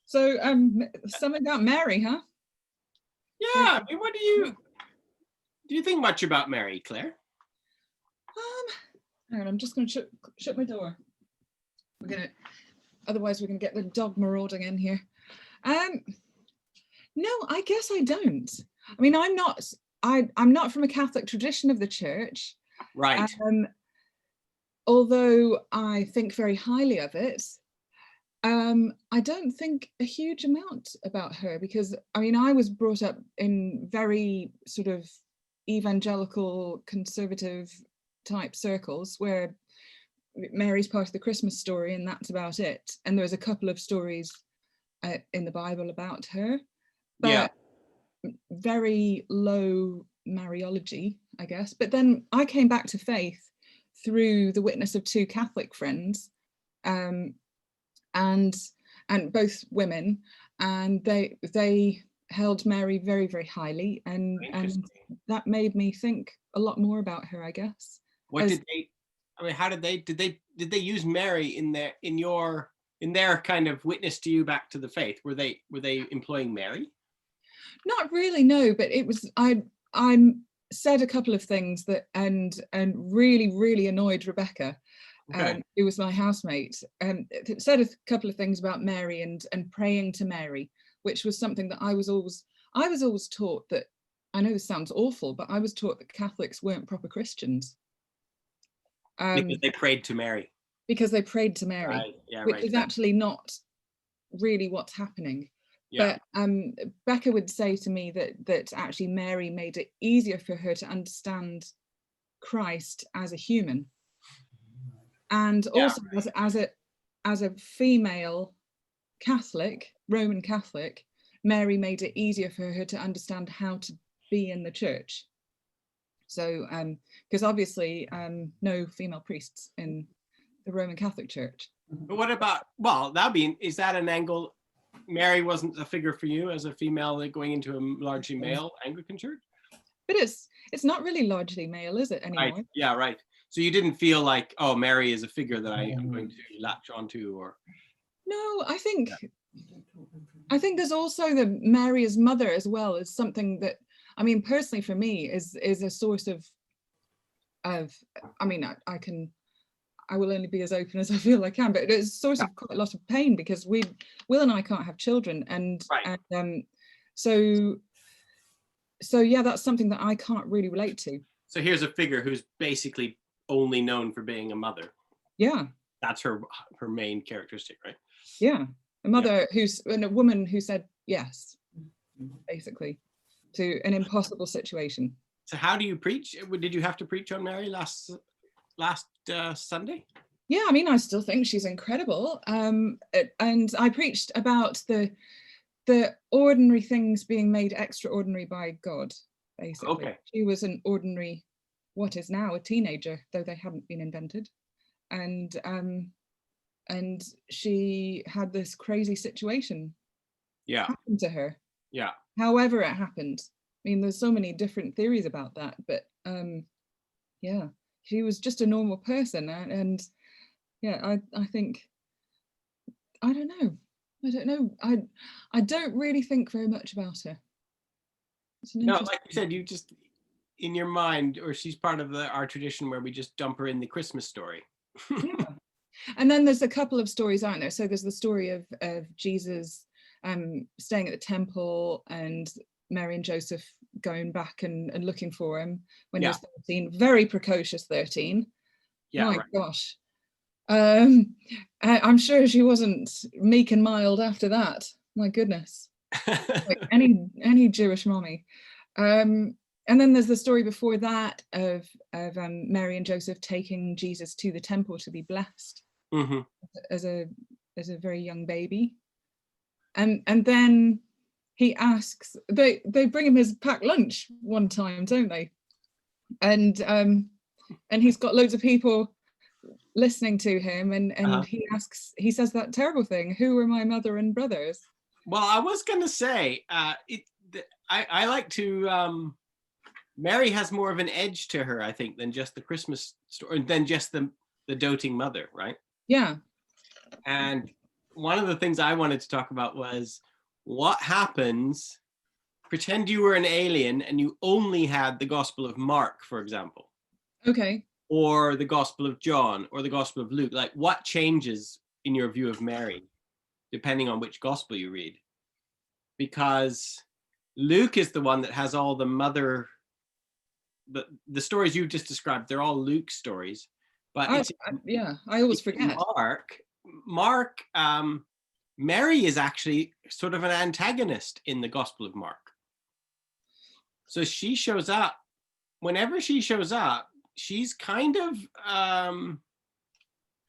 So, something about Mary, huh? Yeah, I mean, what do you think much about Mary, Claire? Hang on, I'm just going to shut my door. Otherwise we're gonna get the dog marauding in here. No, I guess I don't. I mean, I'm not from a Catholic tradition of the church. Right. Although I think very highly of it. I don't think a huge amount about her because, I mean, I was brought up in very sort of evangelical, conservative type circles where Mary's part of the Christmas story and that's about it. And there's a couple of stories in the Bible about her, but very low Mariology, I guess. But then I came back to faith through the witness of two Catholic friends, and both women, and they held Mary very, very highly, and that made me think a lot more about her, I guess. What did they? I mean, how did they use Mary in their kind of witness to you back to the faith? Were they employing Mary? Not really, no. But it was I said a couple of things that and really, really annoyed Rebecca. Who was my housemate, said a couple of things about Mary and praying to Mary, which was something that I was always taught that, I know this sounds awful, but I was taught that Catholics weren't proper Christians. Because they prayed to Mary. Because they prayed to Mary, right. Yeah, which is actually not really what's happening. Yeah. But Becca would say to me that actually Mary made it easier for her to understand Christ as a human. And also as a female Catholic, Roman Catholic, Mary made it easier for her to understand how to be in the church. So, because obviously no female priests in the Roman Catholic Church. But what about, is that an angle? Mary wasn't a figure for you as a female going into a largely male Anglican church? But it's not really largely male, is it, anymore? Right. Yeah, right. So you didn't feel like, oh, Mary is a figure that I am going to latch onto, or? No, I think there's also the Mary as mother as well as something that, I mean, personally for me is a source of I mean, I will only be as open as I feel I can, but it's a source of quite a lot of pain because Will and I can't have children, and so yeah, that's something that I can't really relate to. So here's a figure who's basically only known for being a mother. Yeah. That's her main characteristic, right? Yeah. A mother a woman who said yes, basically, to an impossible situation. So how do you preach? Did you have to preach on Mary last Sunday? Yeah, I mean, I still think she's incredible. And I preached about the ordinary things being made extraordinary by God, basically. Okay. She was an ordinary, what is now a teenager, though they hadn't been invented. And she had this crazy situation happen to her. Yeah. However it happened. I mean, there's so many different theories about that, but yeah, she was just a normal person, and yeah, I think, I don't know. I don't really think very much about her. No, like you said, you just, in your mind, or she's part of our tradition where we just dump her in the Christmas story. Yeah. And then there's a couple of stories, aren't there? So there's the story of Jesus staying at the temple and Mary and Joseph going back and looking for him when he was 13, very precocious 13. Yeah, my gosh. I'm sure she wasn't meek and mild after that. My goodness. Like any Jewish mommy. And then there's the story before that of Mary and Joseph taking Jesus to the temple to be blessed as a very young baby. And then he asks, they bring him his packed lunch one time, don't they? And he's got loads of people listening to him, and he says that terrible thing, who are my mother and brothers? Well, I was gonna say, I like to, Mary has more of an edge to her, I think, than just the Christmas story, than just the doting mother, right? Yeah. And one of the things I wanted to talk about was what happens. Pretend you were an alien and you only had the Gospel of Mark, for example. Okay. Or the Gospel of John, or the Gospel of Luke. Like, what changes in your view of Mary, depending on which Gospel you read? Because Luke is the one that has all the mother, the stories you've just described, they're all Luke's stories. But I always forget. Mark, Mary is actually sort of an antagonist in the Gospel of Mark. So she shows up, whenever she shows up, she's kind of,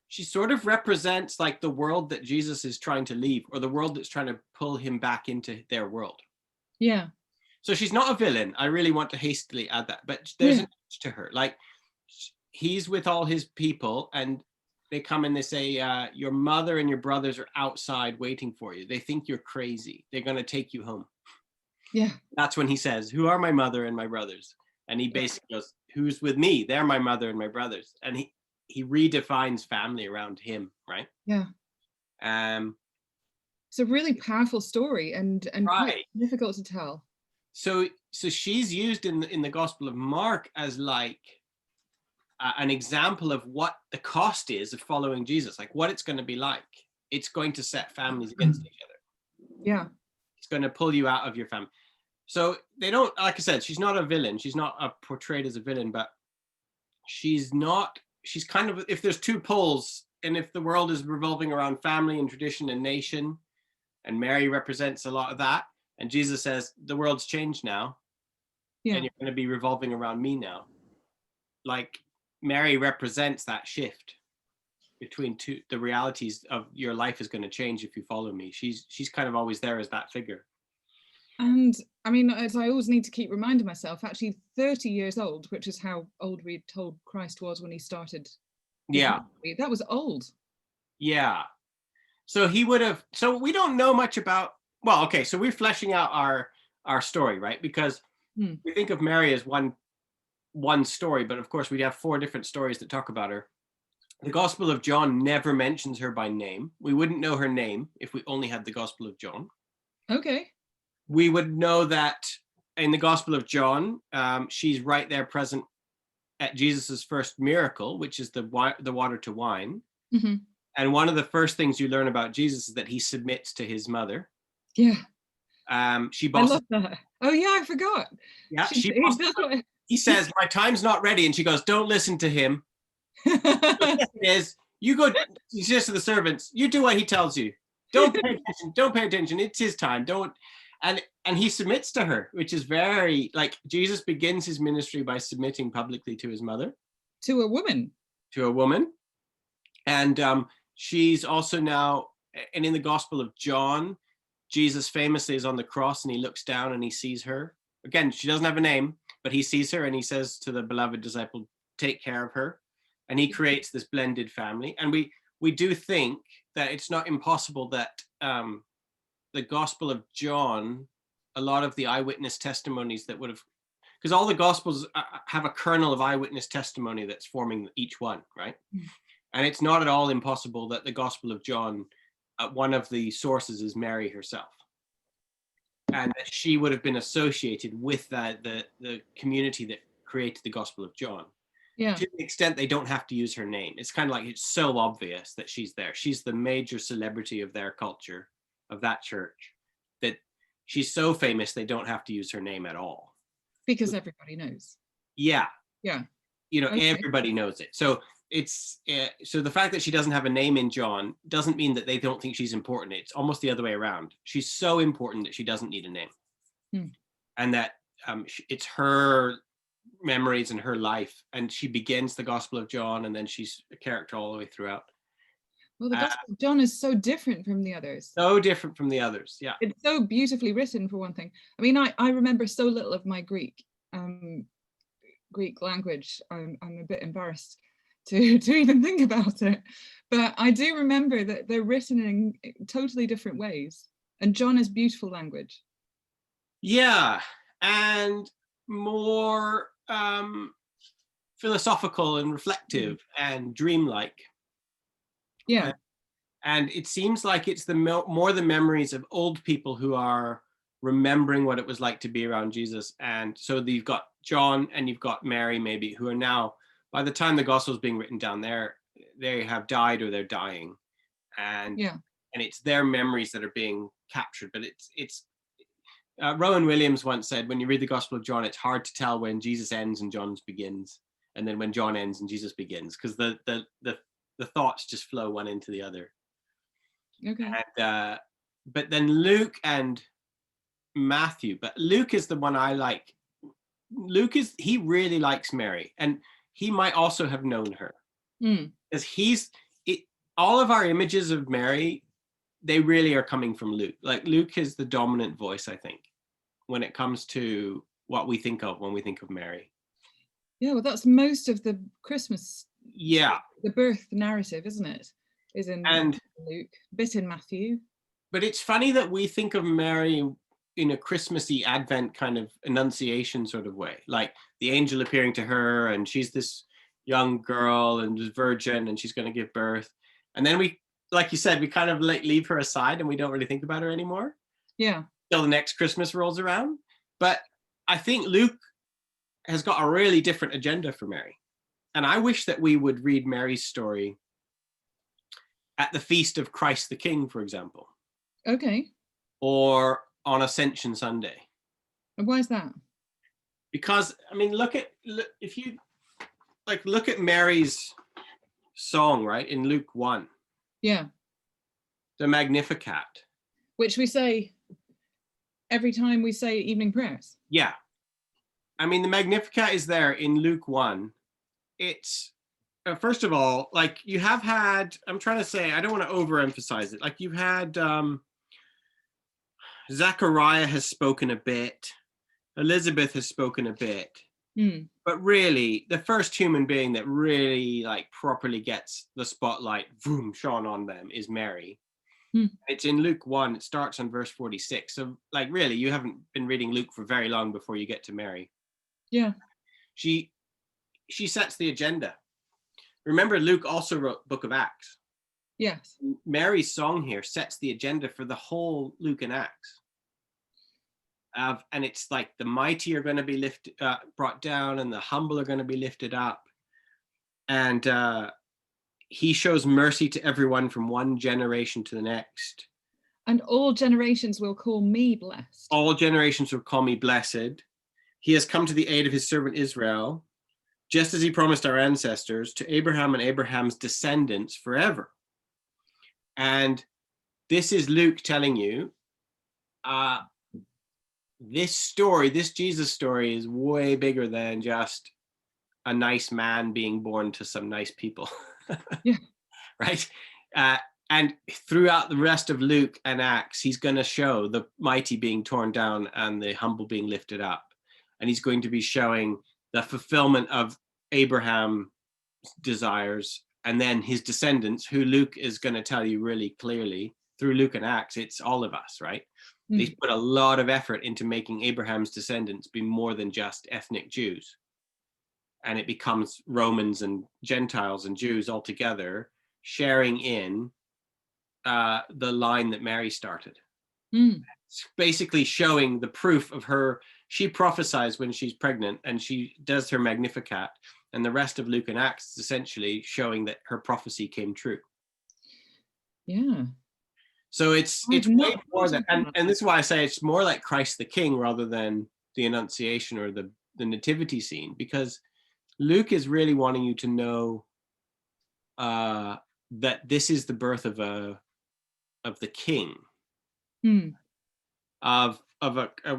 she sort of represents like the world that Jesus is trying to leave, or the world that's trying to pull him back into their world. Yeah. So she's not a villain. I really want to hastily add that, but there's an edge to her. Like, he's with all his people and they come and they say, your mother and your brothers are outside waiting for you. They think you're crazy. They're going to take you home. Yeah. That's when he says, who are my mother and my brothers? And he basically goes, who's with me? They're my mother and my brothers. And he redefines family around him, right? Yeah. It's a really powerful story and quite difficult to tell. So she's used in the Gospel of Mark as like an example of what the cost is of following Jesus, like what it's going to be like. It's going to set families against each other. Yeah. It's going to pull you out of your family. So they don't, like I said, she's not a villain. She's not portrayed as a villain, but she's kind of, if there's two poles, and if the world is revolving around family and tradition and nation, and Mary represents a lot of that, and Jesus says, the world's changed now, and you're going to be revolving around me now. Like, Mary represents that shift between the realities of your life is going to change if you follow me. She's kind of always there as that figure. And I mean, as I always need to keep reminding myself, actually 30 years old, which is how old we're told Christ was when he started. Yeah. That was old. Yeah. So he would have, so we don't know much about, well, okay, so we're fleshing out our story, right? Because we think of Mary as one story, but of course we have 4 different stories that talk about her. The Gospel of John never mentions her by name. We wouldn't know her name if we only had the Gospel of John. Okay. We would know that in the Gospel of John, she's right there present at Jesus's first miracle, which is the water to wine. Mm-hmm. And one of the first things you learn about Jesus is that he submits to his mother. Yeah. She bosses. I love that. Oh yeah, I forgot. Yeah, he says, my time's not ready. And she goes, don't listen to him. Yes, it is. You go, he says to the servants, you do what he tells you. Don't pay attention. Don't pay attention. It's his time. Don't. And he submits to her, which is very, like, Jesus begins his ministry by submitting publicly to his mother. To a woman. To a woman. And she's also now, and in the Gospel of John, Jesus famously is on the cross and he looks down and he sees her. Again, she doesn't have a name, but he sees her and he says to the beloved disciple, take care of her. And he creates this blended family. And we do think that it's not impossible that the Gospel of John, a lot of the eyewitness testimonies that would have, because all the Gospels have a kernel of eyewitness testimony that's forming each one, right? And it's not at all impossible that the Gospel of John, one of the sources is Mary herself. And that she would have been associated with the community that created the Gospel of John. Yeah. To the extent they don't have to use her name. It's kind of like, it's so obvious that she's there. She's the major celebrity of their culture, of that church, that she's so famous they don't have to use her name at all. Because everybody knows. Yeah. Yeah. You know, everybody knows it. So it's, so the fact that she doesn't have a name in John doesn't mean that they don't think she's important. It's almost the other way around. She's so important that she doesn't need a name. And that it's her memories and her life, and she begins the Gospel of John and then she's a character all the way throughout. Well, the Gospel of John is so different from the others. So different from the others, yeah. It's so beautifully written, for one thing. I mean, I remember so little of my Greek language. I'm a bit embarrassed to even think about it, but I do remember that they're written in totally different ways, and John is beautiful language. Yeah, and more philosophical and reflective and dreamlike. Yeah. And it seems like it's more the memories of old people who are remembering what it was like to be around Jesus. And so you've got John and you've got Mary, maybe, who are now, by the time the gospel is being written down there, they have died or they're dying. And it's their memories that are being captured. But it's Rowan Williams once said, when you read the Gospel of John, it's hard to tell when Jesus ends and John begins, and then when John ends and Jesus begins, because the thoughts just flow one into the other. Okay. And, but then Luke and Matthew, but Luke is the one I like. He really likes Mary, and he might also have known her, because all of our images of Mary, they really are coming from Luke. Like, Luke is the dominant voice, I think, when it comes to what we think of when we think of Mary. Yeah, well, that's most of the Christmas. Yeah. The birth narrative, isn't it? Is in Luke, a bit in Matthew. But it's funny that we think of Mary in a Christmassy Advent kind of Annunciation sort of way, like the angel appearing to her, and she's this young girl and virgin, and she's going to give birth. And then we, like you said, we kind of leave her aside and we don't really think about her anymore. Yeah. Till the next Christmas rolls around. But I think Luke has got a really different agenda for Mary. And I wish that we would read Mary's story at the feast of Christ the King, for example. Okay. Or on Ascension Sunday. And why is that? Because, I mean, look at Mary's song, right, in Luke 1. Yeah. The Magnificat. Which we say every time we say evening prayers. Yeah. I mean, the Magnificat is there in Luke 1. It's, first of all, like, you have had, I'm trying to say, I don't want to overemphasize it. Like, you've had, Zechariah has spoken a bit. Elizabeth has spoken a bit. But really, the first human being that really, like, properly gets the spotlight, boom, shone on them is Mary. It's in Luke 1. It starts on verse 46. So, like, really, you haven't been reading Luke for very long before you get to Mary. Yeah. She sets the agenda. Remember, Luke also wrote Book of Acts. Yes. Mary's song here sets the agenda for the whole Luke and Acts. And it's like the mighty are going to be brought down, and the humble are going to be lifted up. And he shows mercy to everyone from one generation to the next. And all generations will call me blessed. All generations will call me blessed. He has come to the aid of his servant Israel, just as he promised our ancestors, to Abraham and Abraham's descendants forever. And this is Luke telling you, this story, this Jesus story, is way bigger than just a nice man being born to some nice people. Yeah. Right? And throughout the rest of Luke and Acts, he's going to show the mighty being torn down and the humble being lifted up. And he's going to be showing the fulfillment of Abraham's desires, and then his descendants, who Luke is going to tell you really clearly through Luke and Acts, it's all of us, right? They put a lot of effort into making Abraham's descendants be more than just ethnic Jews. And it becomes Romans and Gentiles and Jews all together, sharing in the line that Mary started. It's basically showing the proof of her. She prophesies when she's pregnant, and she does her Magnificat, and the rest of Luke and Acts is essentially showing that her prophecy came true. Yeah. So it's way more than, and this is why I say it's more like Christ the King rather than the Annunciation or the nativity scene, because Luke is really wanting you to know that this is the birth of the king, of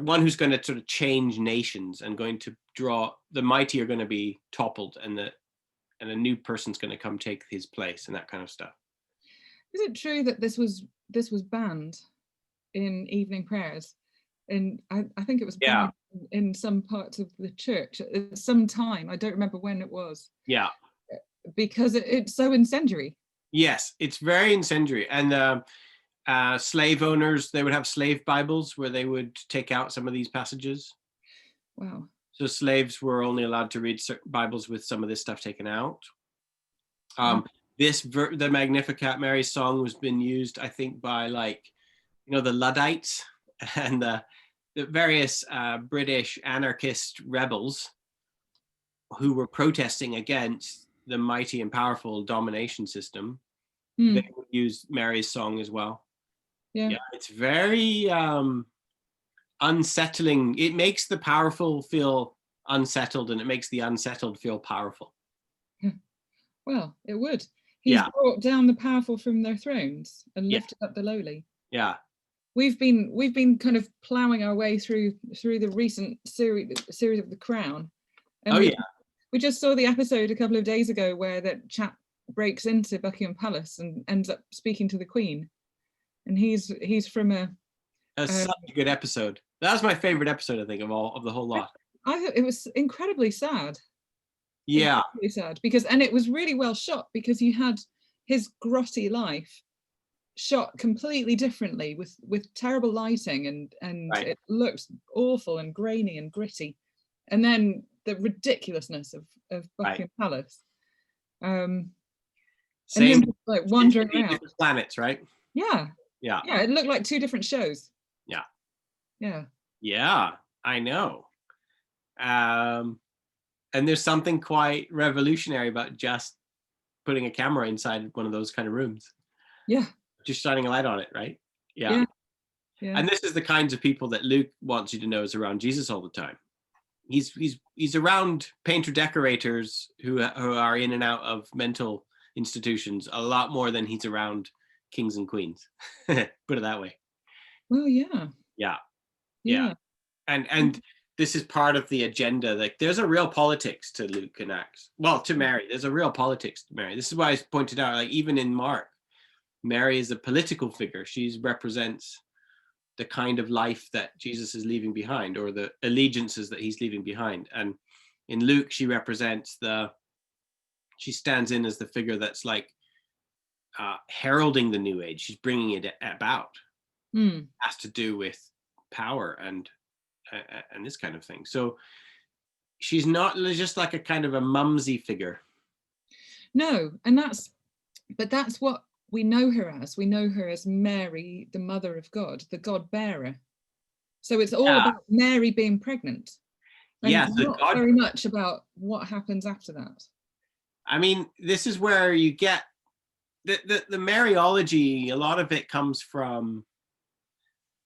one who's going to sort of change nations and going to draw, the mighty are going to be toppled, and a new person's going to come take his place, and that kind of stuff. Is it true that this was banned in evening prayers? And I think it was banned in some parts of the church at some time. I don't remember when it was. Yeah. Because it's so incendiary. Yes, it's very incendiary. And slave owners, they would have slave Bibles where they would take out some of these passages. Wow. So slaves were only allowed to read certain Bibles with some of this stuff taken out. the Magnificat Mary song was been used, I think, by like, the Luddites and the various British anarchist rebels who were protesting against the mighty and powerful domination system. They would use Mary's song as well. Yeah, it's very unsettling. It makes the powerful feel unsettled, and it makes the unsettled feel powerful. Well, it would. He's brought down the powerful from their thrones and lifted up the lowly. Yeah. We've been kind of plowing our way through the recent series of The Crown. And we just saw the episode a couple of days ago where that chap breaks into Buckingham Palace and ends up speaking to the Queen. And he's from That's such a good episode. That was my favorite episode, I think, of the whole lot. I thought it was incredibly sad. Yeah. Incredibly sad, because it was really well shot, because you had his grotty life shot completely differently with terrible lighting, and it looked awful and grainy and gritty. And then the ridiculousness of Buckingham Palace. Same, and him just, like, wandering around. Different planets, right? Yeah. Yeah. Yeah, it looked like two different shows. Yeah. Yeah. Yeah, I know. And there's something quite revolutionary about just putting a camera inside one of those kind of rooms. Yeah. Just shining a light on it, right? Yeah. And this is the kinds of people that Luke wants you to know is around Jesus all the time. He's around painter decorators who are in and out of mental institutions a lot more than he's around kings and queens. Put it that way. Well, yeah. Yeah. And this is part of the agenda. Like, there's a real politics to Luke and Acts. Well, to Mary, there's a real politics to Mary. This is why I pointed out, like, even in Mark, Mary is a political figure. She represents the kind of life that Jesus is leaving behind, or the allegiances that he's leaving behind. And in Luke, she stands in as the figure that's like heralding the new age. She's bringing it about. Has to do with power and this kind of thing. So she's not just like a kind of a mumsy figure. No, and that's what we know her as. We know her as Mary, the mother of God, the God bearer. So it's all about Mary being pregnant. And not very much about what happens after that. I mean, this is where you get the Mariology. A lot of it comes from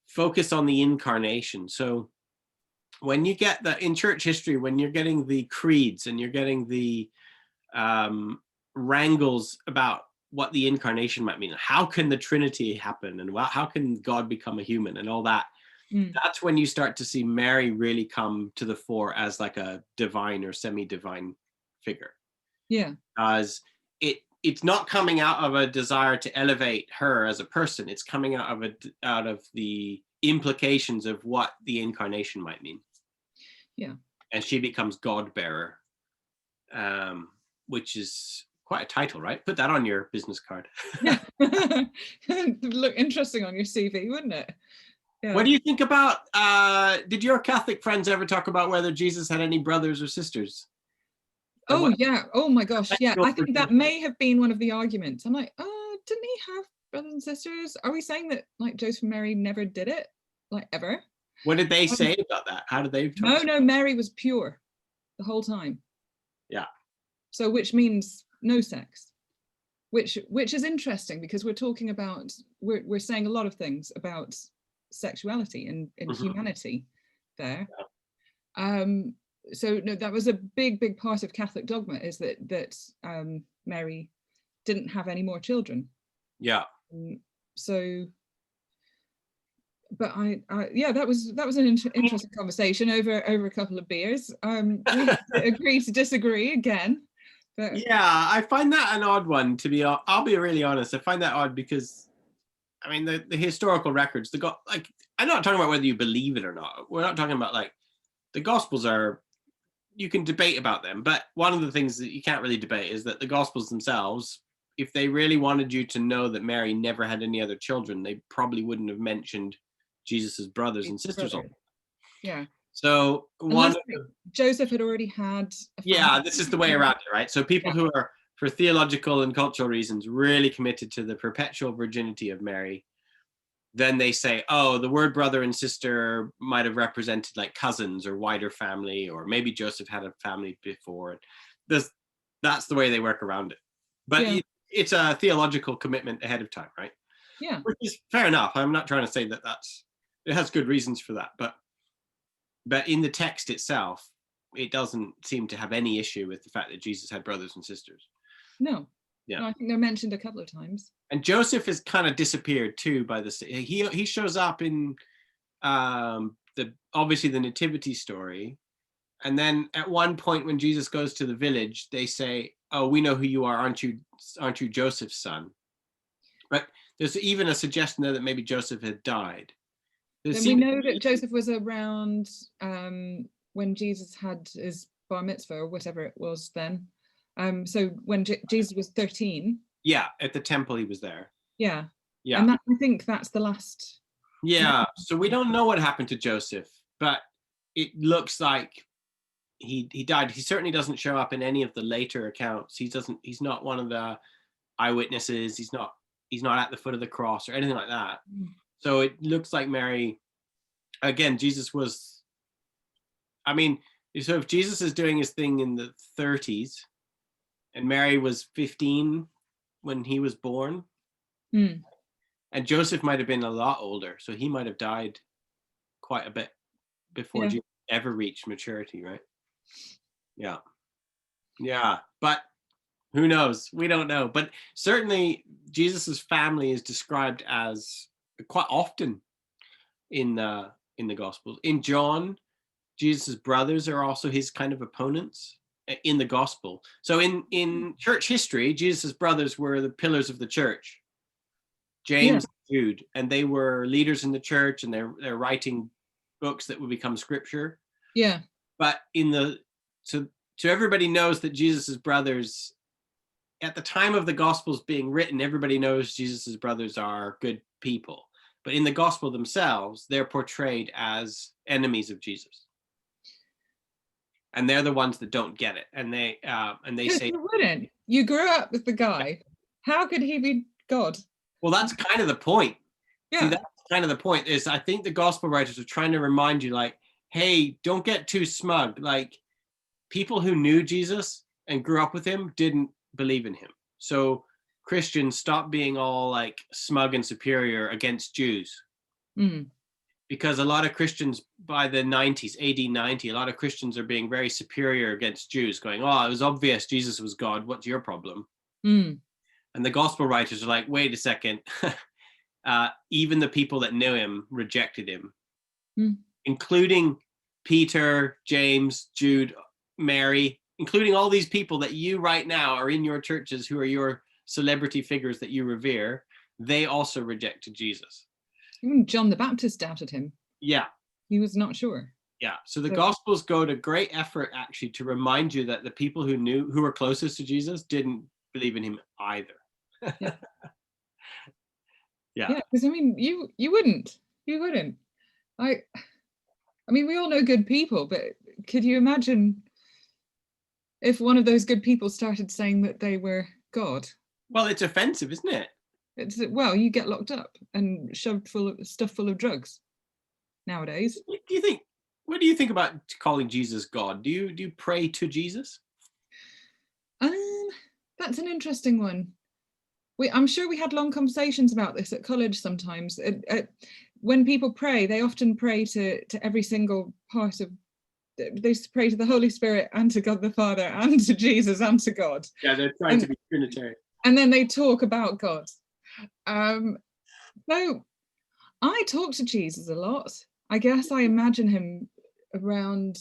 focus on the incarnation. So when you get in church history, when you're getting the creeds and you're getting the wrangles about what the incarnation might mean, how can the Trinity happen, and how can God become a human, and all that, that's when you start to see Mary really come to the fore as like a divine or semi-divine figure. Yeah. As it's not coming out of a desire to elevate her as a person. It's coming out of the implications of what the incarnation might mean. Yeah. And she becomes God bearer, which is quite a title, right? Put that on your business card. Yeah. Look interesting on your CV, wouldn't it? Yeah. What do you think about, did your Catholic friends ever talk about whether Jesus had any brothers or sisters? Yeah. Oh my gosh. Yeah. I think that may have been one of the arguments. I'm like, didn't he have brothers and sisters? Are we saying that, like, Joseph and Mary never did it? Like, ever? What did they say about that? How did they talk? No, Mary was pure the whole time. Yeah. So which means no sex, which is interesting, because we're talking about, we're saying a lot of things about sexuality and humanity there. Yeah. So no, that was a big part of Catholic dogma, is that Mary didn't have any more children. Yeah. So, but that was an interesting conversation over a couple of beers. We had to agree to disagree again. But yeah, I find that an odd one, I'll be really honest. I find that odd because, I mean, the historical records, like, I'm not talking about whether you believe it or not. We're not talking about, like, the Gospels you can debate about them, but one of the things that you can't really debate is that the Gospels themselves, if they really wanted you to know that Mary never had any other children, they probably wouldn't have mentioned Jesus's brothers and sisters. Yeah. So Joseph had already had. This is the way around it, right? So people who are for theological and cultural reasons, really committed to the perpetual virginity of Mary, then they say, oh, the word brother and sister might have represented like cousins or wider family, or maybe Joseph had a family before. That's the way they work around it. But it's a theological commitment ahead of time, right? Yeah. Which is fair enough. I'm not trying to say that it has good reasons for that. But in the text itself, it doesn't seem to have any issue with the fact that Jesus had brothers and sisters. No. Yeah. No, I think they're mentioned a couple of times. And Joseph has kind of disappeared too by he shows up in obviously the nativity story, and then at one point when Jesus goes to the village, they say, oh, we know who you are, aren't you Joseph's son? But there's even a suggestion there that maybe Joseph had died. Then we know that Joseph was around when Jesus had his bar mitzvah or whatever it was then. So when Jesus was 13. Yeah, at the temple he was there. Yeah. Yeah. And I think that's the last. Yeah, so we don't know what happened to Joseph, but it looks like he died. He certainly doesn't show up in any of the later accounts. He's not one of the eyewitnesses. He's not at the foot of the cross or anything like that. So it looks like Mary, again, Jesus was, I mean, so if Jesus is doing his thing in the 30s and Mary was 15 when he was born, and Joseph might have been a lot older, so he might have died quite a bit before Jesus ever reached maturity, right? Yeah, but who knows? We don't know. But certainly Jesus's family is described as quite often in the Gospels. In John, Jesus's brothers are also his kind of opponents in the Gospel. So in church history, Jesus's brothers were the pillars of the church, James and Jude, and they were leaders in the church, and they're writing books that would become scripture. Yeah. But so everybody knows that Jesus's brothers, at the time of the Gospels being written, everybody knows Jesus's brothers are good people. But in the Gospel themselves, they're portrayed as enemies of Jesus. And they're the ones that don't get it. And they say, you wouldn't. You grew up with the guy. How could he be God? Well, that's kind of the point. Yeah. See, that's kind of the point, is I think the gospel writers are trying to remind you, like, hey, don't get too smug. Like, people who knew Jesus and grew up with him didn't believe in him. So Christians, stop being all like smug and superior against Jews. Because a lot of Christians by the 90s, AD 90, a lot of Christians are being very superior against Jews, going, oh, it was obvious Jesus was God. What's your problem? And the gospel writers are like, wait a second. Even the people that knew him rejected him, including Peter, James, Jude, Mary, including all these people that you right now are in your churches who are your celebrity figures that you revere. They also rejected Jesus. Even John the Baptist doubted him. Yeah. He was not sure. Yeah. So the Gospels go to great effort actually to remind you that the people who were closest to Jesus didn't believe in him either. Yeah. Yeah. Because I mean, you wouldn't. I mean, we all know good people, but could you imagine if one of those good people started saying that they were God? Well, it's offensive, isn't it? Well, you get locked up and shoved full of drugs nowadays. What do you think about calling Jesus God? Do you pray to Jesus? That's an interesting one. I'm sure we had long conversations about this at college sometimes. When people pray, they often pray to every single part of, they pray to the Holy Spirit and to God the Father and to Jesus and to God. Yeah, they're trying to be Trinitarian. And then they talk about God. So I talk to Jesus a lot. I guess I imagine him around,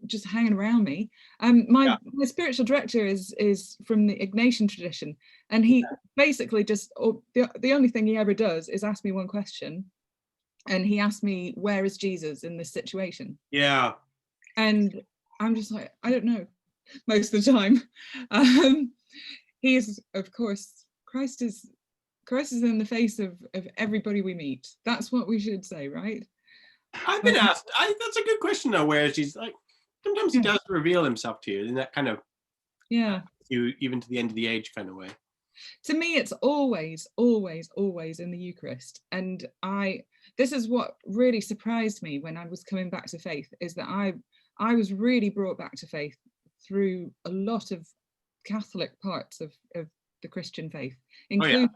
just hanging around me. My spiritual director is from the Ignatian tradition, and he basically just, the only thing he ever does is ask me one question, and he asked me, where is Jesus in this situation? Yeah. And I'm just like, I don't know, most of the time. He is, of course, Christ is in the face of everybody we meet. That's what we should say, right? I've been asked, that's a good question though, where she's like, sometimes he does reveal himself to you in that kind of you even to the end of the age kind of way. To me, it's always, always, always in the Eucharist. And this is what really surprised me when I was coming back to faith, is that I was really brought back to faith through a lot of Catholic parts of the Christian faith, including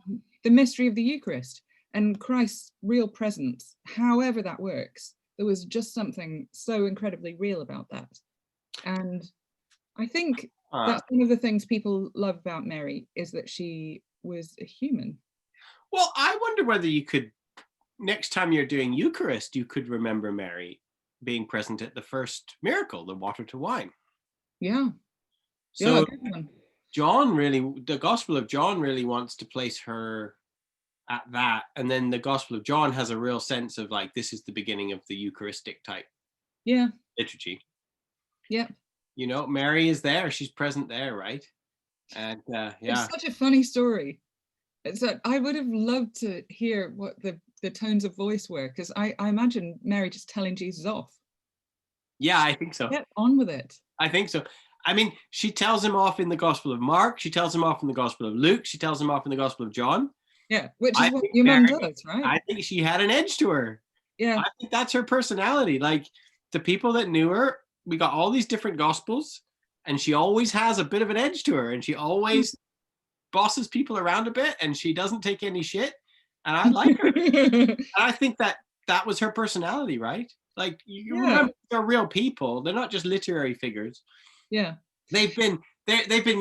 the mystery of the Eucharist and Christ's real presence, however that works. There was just something so incredibly real about that. And I think that's one of the things people love about Mary, is that she was a human. Well, I wonder whether you could, next time you're doing Eucharist, you could remember Mary being present at the first miracle, the water to wine. Yeah. So John really, the Gospel of John really wants to place her at that. And then the Gospel of John has a real sense of like, this is the beginning of the Eucharistic type liturgy. Yeah. You know, Mary is there. She's present there, right? And It's such a funny story. It's that I would have loved to hear what the tones of voice were, because I imagine Mary just telling Jesus off. Yeah, I think so. Get on with it. I think so. I mean, she tells him off in the Gospel of Mark. She tells him off in the Gospel of Luke. She tells him off in the Gospel of John. Yeah, which is what your mum does, right? I think she had an edge to her. Yeah. I think that's her personality. Like, the people that knew her, we got all these different Gospels, and she always has a bit of an edge to her, and she always bosses people around a bit, and she doesn't take any shit. And I like her. And I think that was her personality, right? Like, you remember, they're real people. They're not just literary figures. Yeah. They've been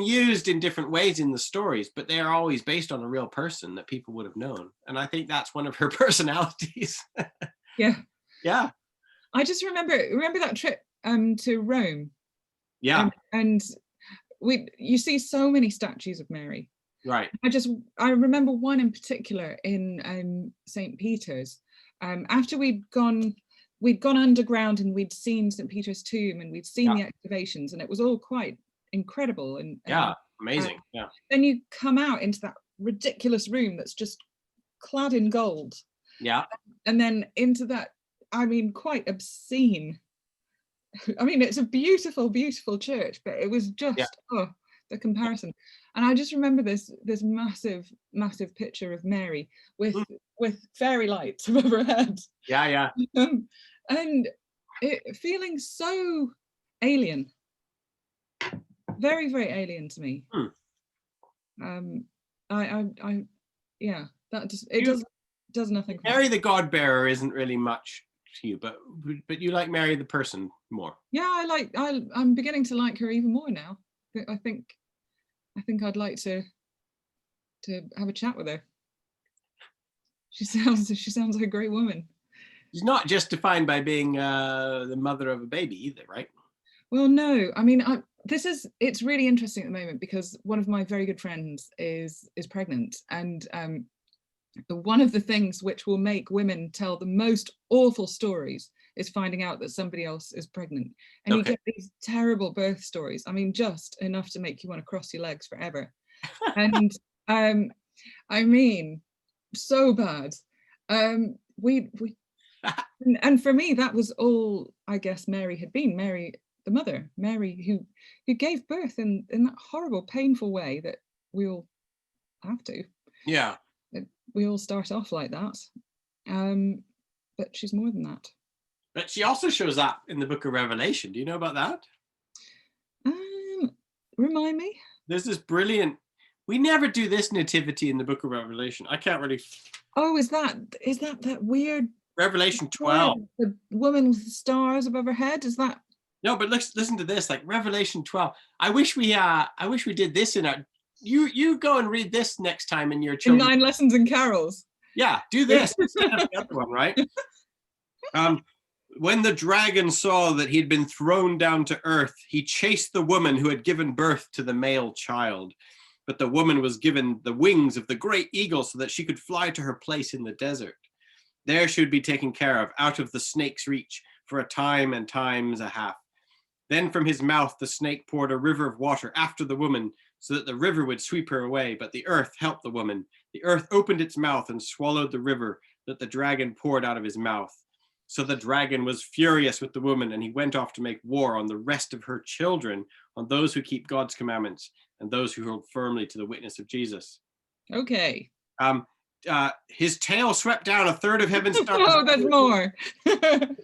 used in different ways in the stories, but they are always based on a real person that people would have known. And I think that's one of her personalities. Yeah. Yeah. I just remember that trip to Rome. Yeah. And you see so many statues of Mary. Right. I remember one in particular in St. Peter's. After we'd gone underground and we'd seen St. Peter's tomb and we'd seen the excavations, and it was all quite incredible and amazing. Yeah. Then you come out into that ridiculous room that's just clad in gold. Yeah. And then into that, I mean, quite obscene. I mean, it's a beautiful, beautiful church, but it was just the comparison. And I just remember this massive, massive picture of Mary with fairy lights above her head. Yeah. And it feeling so alien, very, very alien to me. Does nothing. Mary the God Bearer isn't really much to you, but you like Mary the person more. Yeah, I'm beginning to like her even more now. I think I'd like to have a chat with her. She sounds like a great woman. She's not just defined by being the mother of a baby either, right? Well, no. I mean, it's really interesting at the moment because one of my very good friends is pregnant, and one of the things which will make women tell the most awful stories is finding out that somebody else is pregnant. And you get these terrible birth stories. I mean, just enough to make you want to cross your legs forever. And I mean, so bad. And for me, that was all I guess Mary had been. Mary, the mother, Mary who gave birth in that horrible, painful way that we all have to. Yeah. We all start off like that. But she's more than that. But she also shows up in the book of Revelation. Do you know about that? Remind me. There's this brilliant, we never do this nativity in the book of Revelation. I can't really. Oh, is that weird? Revelation 12. The woman with the stars above her head, is that? No, but listen to this, like Revelation 12. I wish we did this in our, you go and read this next time in your children. 9 Lessons and Carols. Yeah, do this instead of the other one, right? When the dragon saw that he'd been thrown down to earth, he chased the woman who had given birth to the male child. But the woman was given the wings of the great eagle so that she could fly to her place in the desert. There she would be taken care of, out of the snake's reach, for a time and times a half. Then from his mouth the snake poured a river of water after the woman, so that the river would sweep her away. But the earth helped the woman. The earth opened its mouth and swallowed the river that the dragon poured out of his mouth. So the dragon was furious with the woman, and he went off to make war on the rest of her children, on those who keep God's commandments and those who hold firmly to the witness of Jesus. Okay. His tail swept down a third of heaven's stars. Oh, there's more.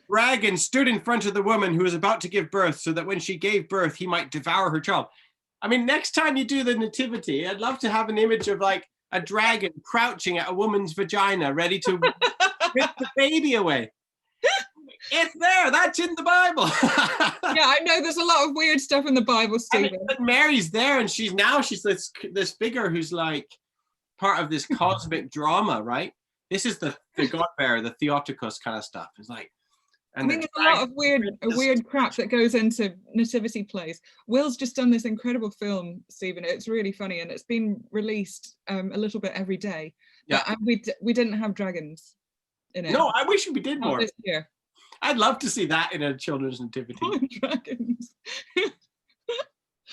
Dragon stood in front of the woman who was about to give birth, so that when she gave birth, he might devour her child. I mean, next time you do the nativity, I'd love to have an image of like a dragon crouching at a woman's vagina, ready to rip the baby away. It's there. That's in the Bible. Yeah, I know there's a lot of weird stuff in the Bible, Stephen. I mean, but Mary's there, and she's this figure who's like part of this cosmic drama, right? This is the God bearer, the Theotokos kind of stuff. It's like, I mean, there's a lot of weird crap that goes into nativity plays. Will's just done this incredible film, Stephen. It's really funny, and it's been released a little bit every day. Yeah. But we didn't have dragons in it. No, I wish we did more. This year. I'd love to see that in a children's nativity. Oh, dragons.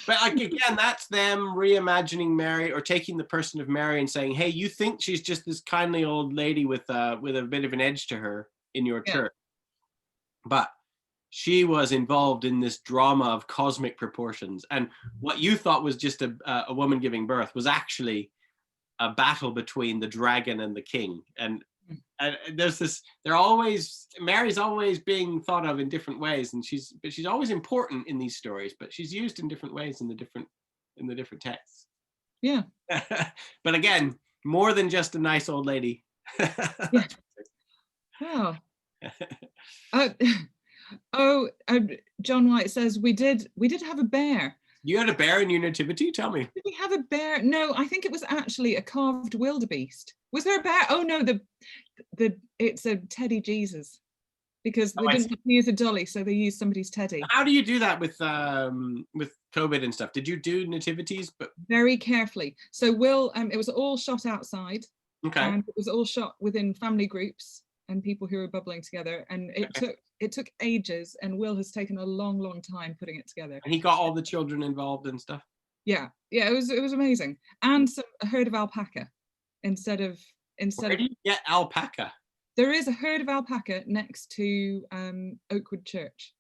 But like, again, that's them reimagining Mary, or taking the person of Mary and saying, hey, you think she's just this kindly old lady with a bit of an edge to her in your church. But she was involved in this drama of cosmic proportions. And what you thought was just a woman giving birth was actually a battle between the dragon and the king. And there's this, Mary's always being thought of in different ways, and she's always important in these stories, but she's used in different ways in the different texts. Yeah. But again, more than just a nice old lady. Yeah. Wow. John White says we did have a bear. You had a bear in your nativity? Tell me. Did we have a bear? No, I think it was actually a carved wildebeest. Was there a bear? Oh no, it's a teddy Jesus, because they didn't use a dolly, so they used somebody's teddy. How do you do that with COVID and stuff? Did you do nativities? But very carefully. So Will, it was all shot outside. Okay. And it was all shot within family groups and people who were bubbling together, and it took ages, and Will has taken a long time putting it together. And he got all the children involved and stuff. Yeah, it was amazing. And a herd of alpaca instead of Where do you get alpaca? There is a herd of alpaca next to Oakwood Church.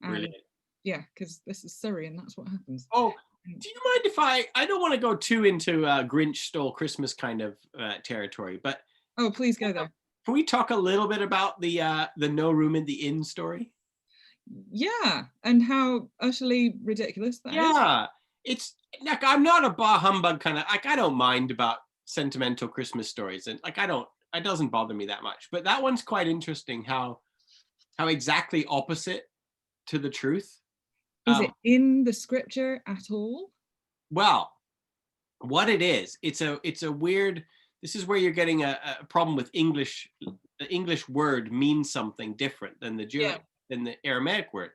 Brilliant. Yeah, because this is Surrey and that's what happens. Oh, do you mind if I don't want to go too into Grinch Stole Christmas kind of territory, but oh, please go there. Can we talk a little bit about the no room in the inn story? Yeah, and how utterly ridiculous that is. Yeah, it's like, I'm not a bah humbug kind of, like, I don't mind about sentimental Christmas stories, and like it doesn't bother me that much. But that one's quite interesting, how exactly opposite to the truth. Is it in the scripture at all? Well, what it is, it's a weird. This is where you're getting a problem with English. The English word means something different than the than the Aramaic word.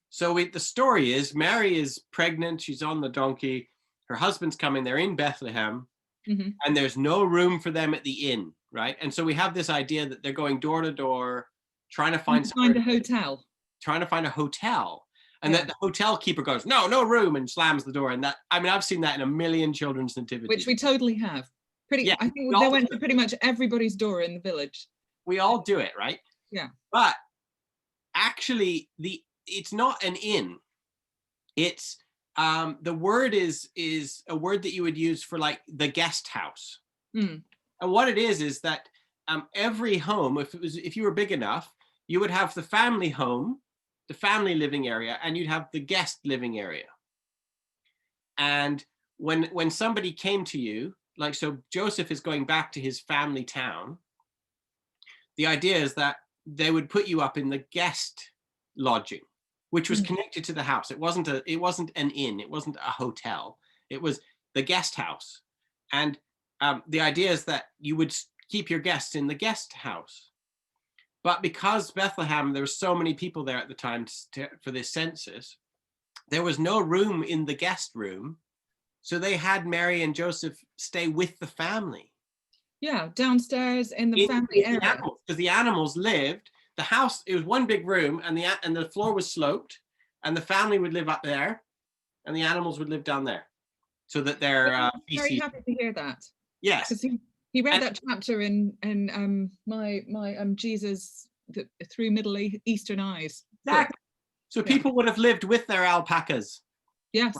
So the story is, Mary is pregnant. She's on the donkey. Her husband's coming. They're in Bethlehem, and there's no room for them at the inn, right? And so we have this idea that they're going door to door, trying to find a hotel. Trying to find a hotel. And that the hotel keeper goes, no room, and slams the door. And that, I mean, I've seen that in a million children's nativities. Which we totally have. I think they went to pretty much everybody's door in the village. We all do it, right? Yeah. But actually, it's not an inn. It's the word is a word that you would use for like the guest house. And what it is that every home, if you were big enough, you would have the family home, the family living area, and you'd have the guest living area. And when somebody came to you, like, so Joseph is going back to his family town, the idea is that they would put you up in the guest lodging, which was connected to the house. It wasn't an inn, it wasn't a hotel, it was the guest house. And the idea is that you would keep your guests in the guest house. But because Bethlehem, there were so many people there at the time for this census, there was no room in the guest room. So they had Mary and Joseph stay with the family. Yeah, downstairs in the family area. Because the animals lived, the house, it was one big room, and the floor was sloped, and the family would live up there, and the animals would live down there. So that their feces. Very happy to hear that. Yes. He read that chapter in my Jesus through Middle Eastern eyes. Exactly. So people would have lived with their alpacas. Yes.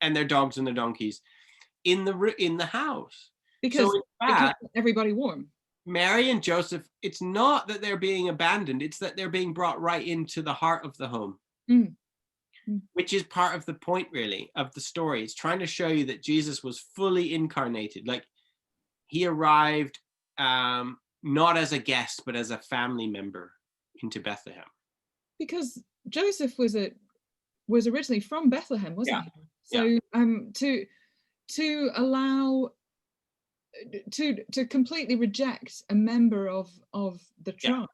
and their dogs and their donkeys in the house. Because So in it fact, kept everybody warm. Mary and Joseph, it's not that they're being abandoned, it's that they're being brought right into the heart of the home. Which is part of the point, really, of the story. It's trying to show you that Jesus was fully incarnated. Like, he arrived not as a guest, but as a family member into Bethlehem. Because Joseph was originally from Bethlehem, wasn't he? So to allow to completely reject a member of the tribe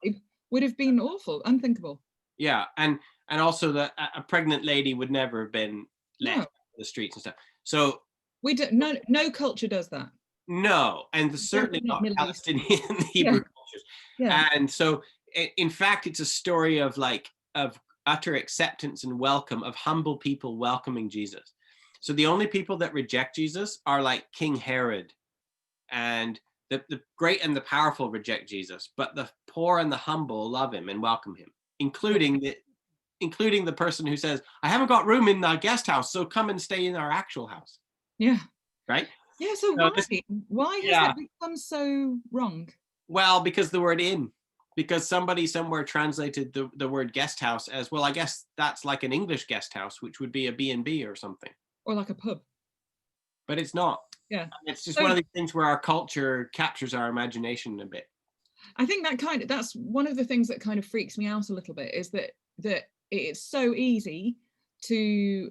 would have been awful, unthinkable. Yeah, and also that a pregnant lady would never have been left in the streets and stuff. So we don't. No culture does that. No, and certainly not Palestinian Hebrew cultures. Yeah. And so, in fact, it's a story of utter acceptance and welcome, of humble people welcoming Jesus. So the only people that reject Jesus are like King Herod, and the great and the powerful reject Jesus, but the poor and the humble love him and welcome him, including the person who says, I haven't got room in the guest house, so come and stay in our actual house. Yeah. Right? Yeah, so why has it become so wrong? Well, because the word because somebody somewhere translated the word guest house as, well, I guess that's like an English guest house, which would be a B&B or something. Or like a pub. But it's not. Yeah. It's just one of these things where our culture captures our imagination a bit. I think that's one of the things that kind of freaks me out a little bit, is that it's so easy to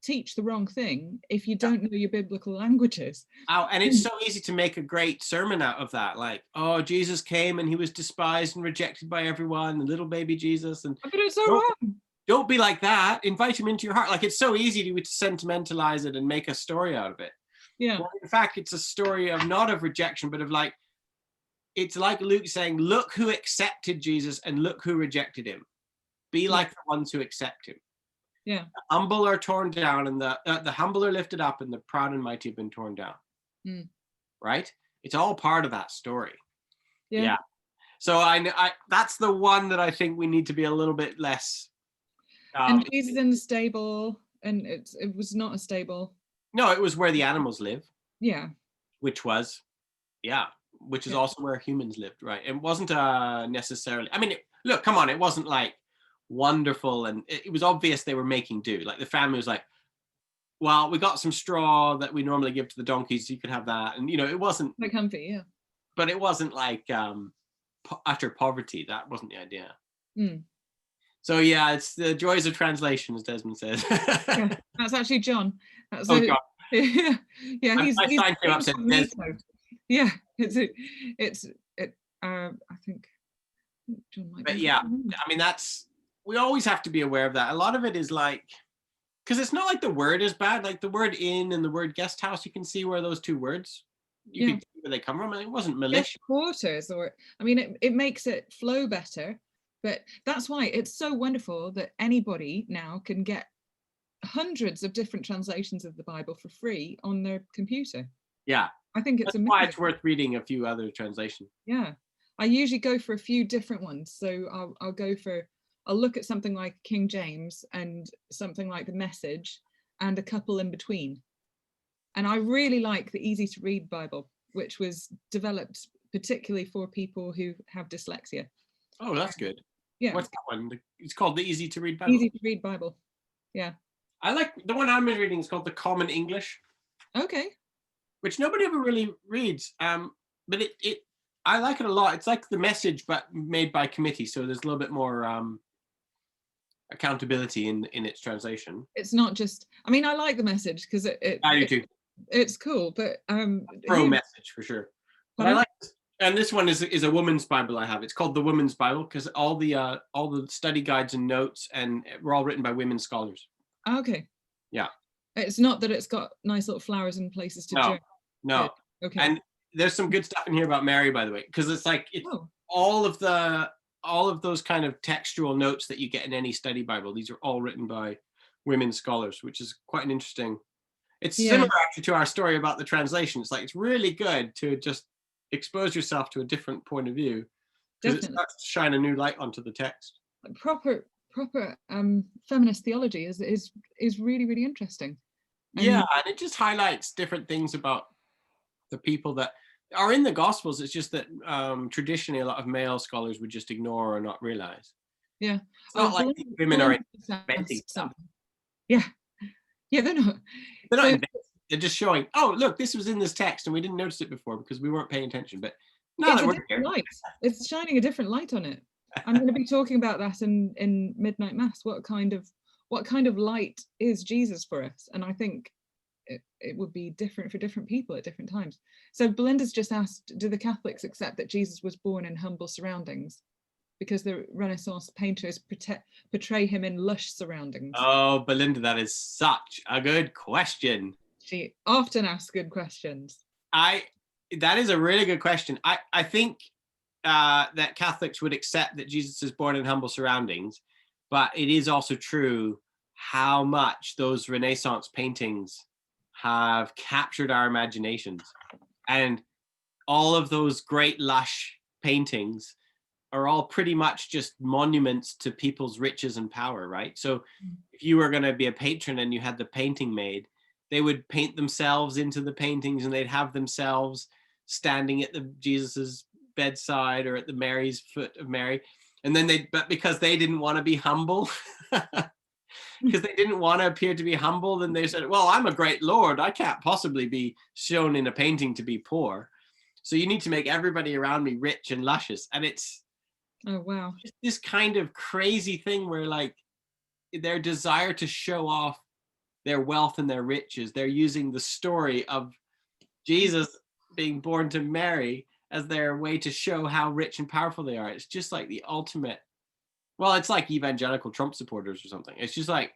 teach the wrong thing if you don't know your biblical languages. Oh, and it's so easy to make a great sermon out of that. Like, oh, Jesus came and he was despised and rejected by everyone, the little baby Jesus. And but it's so wrong. Don't be like that. Invite him into your heart. Like, it's so easy to sentimentalize it and make a story out of it. Yeah. Well, in fact, it's a story of not of rejection, but of it's like Luke saying, look who accepted Jesus and look who rejected him. Be like the ones who accept him. Yeah. The humble are torn down, and the humble are lifted up, and the proud and mighty have been torn down. Right? It's all part of that story. Yeah. So I that's the one that I think we need to be a little bit less. And Jesus in the stable, and it was not a stable. No, it was where the animals live. Yeah. Which is also where humans lived, right? It wasn't necessarily. I mean, look, come on, it wasn't like wonderful, and it was obvious they were making do. Like, the family was like, well, we got some straw that we normally give to the donkeys, you could have that. And it wasn't like comfy, yeah, but it wasn't like utter poverty. That wasn't the idea. So it's the joys of translation, as Desmond says. Yeah, that's actually John. That's God. Yeah, he's sign came up said Desmond. Yeah, it's I think John might. But yeah, I mean, we always have to be aware of that. A lot of it is like, because it's not like the word is bad. Like, the word inn and the word guest house, you can see where those two words, you can see where they come from. And it wasn't malicious. Guest quarters, or I mean, it makes it flow better. But that's why it's so wonderful that anybody now can get hundreds of different translations of the Bible for free on their computer. Yeah, I think it's amazing. Why it's worth reading a few other translations. Yeah, I usually go for a few different ones. So I'll look at something like King James and something like the Message and a couple in between. And I really like the Easy to Read Bible, which was developed particularly for people who have dyslexia. Oh, that's good. Yeah. What's that one? It's called the Easy to Read Bible. Easy to Read Bible. Yeah. I like the one I'm reading. It's called the Common English. Okay. Which nobody ever really reads. But I like it a lot. It's like the Message, but made by committee. So there's a little bit more accountability in its translation. It's not just. I mean, I like the Message because I do too. It's cool, but pro Message for sure. But I like. And this one is a woman's Bible I have. It's called the Women's Bible because all the study guides and notes were all written by women scholars. Okay. Yeah. It's not that it's got nice little flowers and places to journal. No. Okay. And there's some good stuff in here about Mary, by the way, because it's like all of those kind of textual notes that you get in any study Bible. These are all written by women scholars, which is quite an interesting. It's similar actually to our story about the translation. It's like it's really good to just expose yourself to a different point of view because it starts to shine a new light onto the text. Proper feminist theology is really, really interesting. Yeah, and it just highlights different things about the people that are in the Gospels. It's just that traditionally a lot of male scholars would just ignore or not realize. Yeah. It's not like these women are inventing stuff. Yeah. Yeah, they're not. They're not So inventing. They're just showing, oh, look, this was in this text and we didn't notice it before because we weren't paying attention. But now it's that a we're different here. light. It's shining a different light on it. I'm going to be talking about that in Midnight Mass. What kind of light is Jesus for us? And I think it would be different for different people at different times. So Belinda's just asked, do the Catholics accept that Jesus was born in humble surroundings? Because the Renaissance painters portray him in lush surroundings. Oh, Belinda, that is such a good question. She often asks good questions. That is a really good question. I think that Catholics would accept that Jesus is born in humble surroundings, but it is also true how much those Renaissance paintings have captured our imaginations. And all of those great lush paintings are all pretty much just monuments to people's riches and power, right? So if you were going to be a patron and you had the painting made, they would paint themselves into the paintings and they'd have themselves standing at the Jesus's bedside or at the Mary's foot of Mary. And then but because they didn't want to be humble, because they didn't want to appear to be humble, then they said, well, I'm a great Lord. I can't possibly be shown in a painting to be poor. So you need to make everybody around me rich and luscious. And it's, oh wow, just this kind of crazy thing where like their desire to show off their wealth and their riches, they're using the story of Jesus being born to Mary as their way to show how rich and powerful they are. It's just like the ultimate, well, it's like evangelical Trump supporters or something. It's just like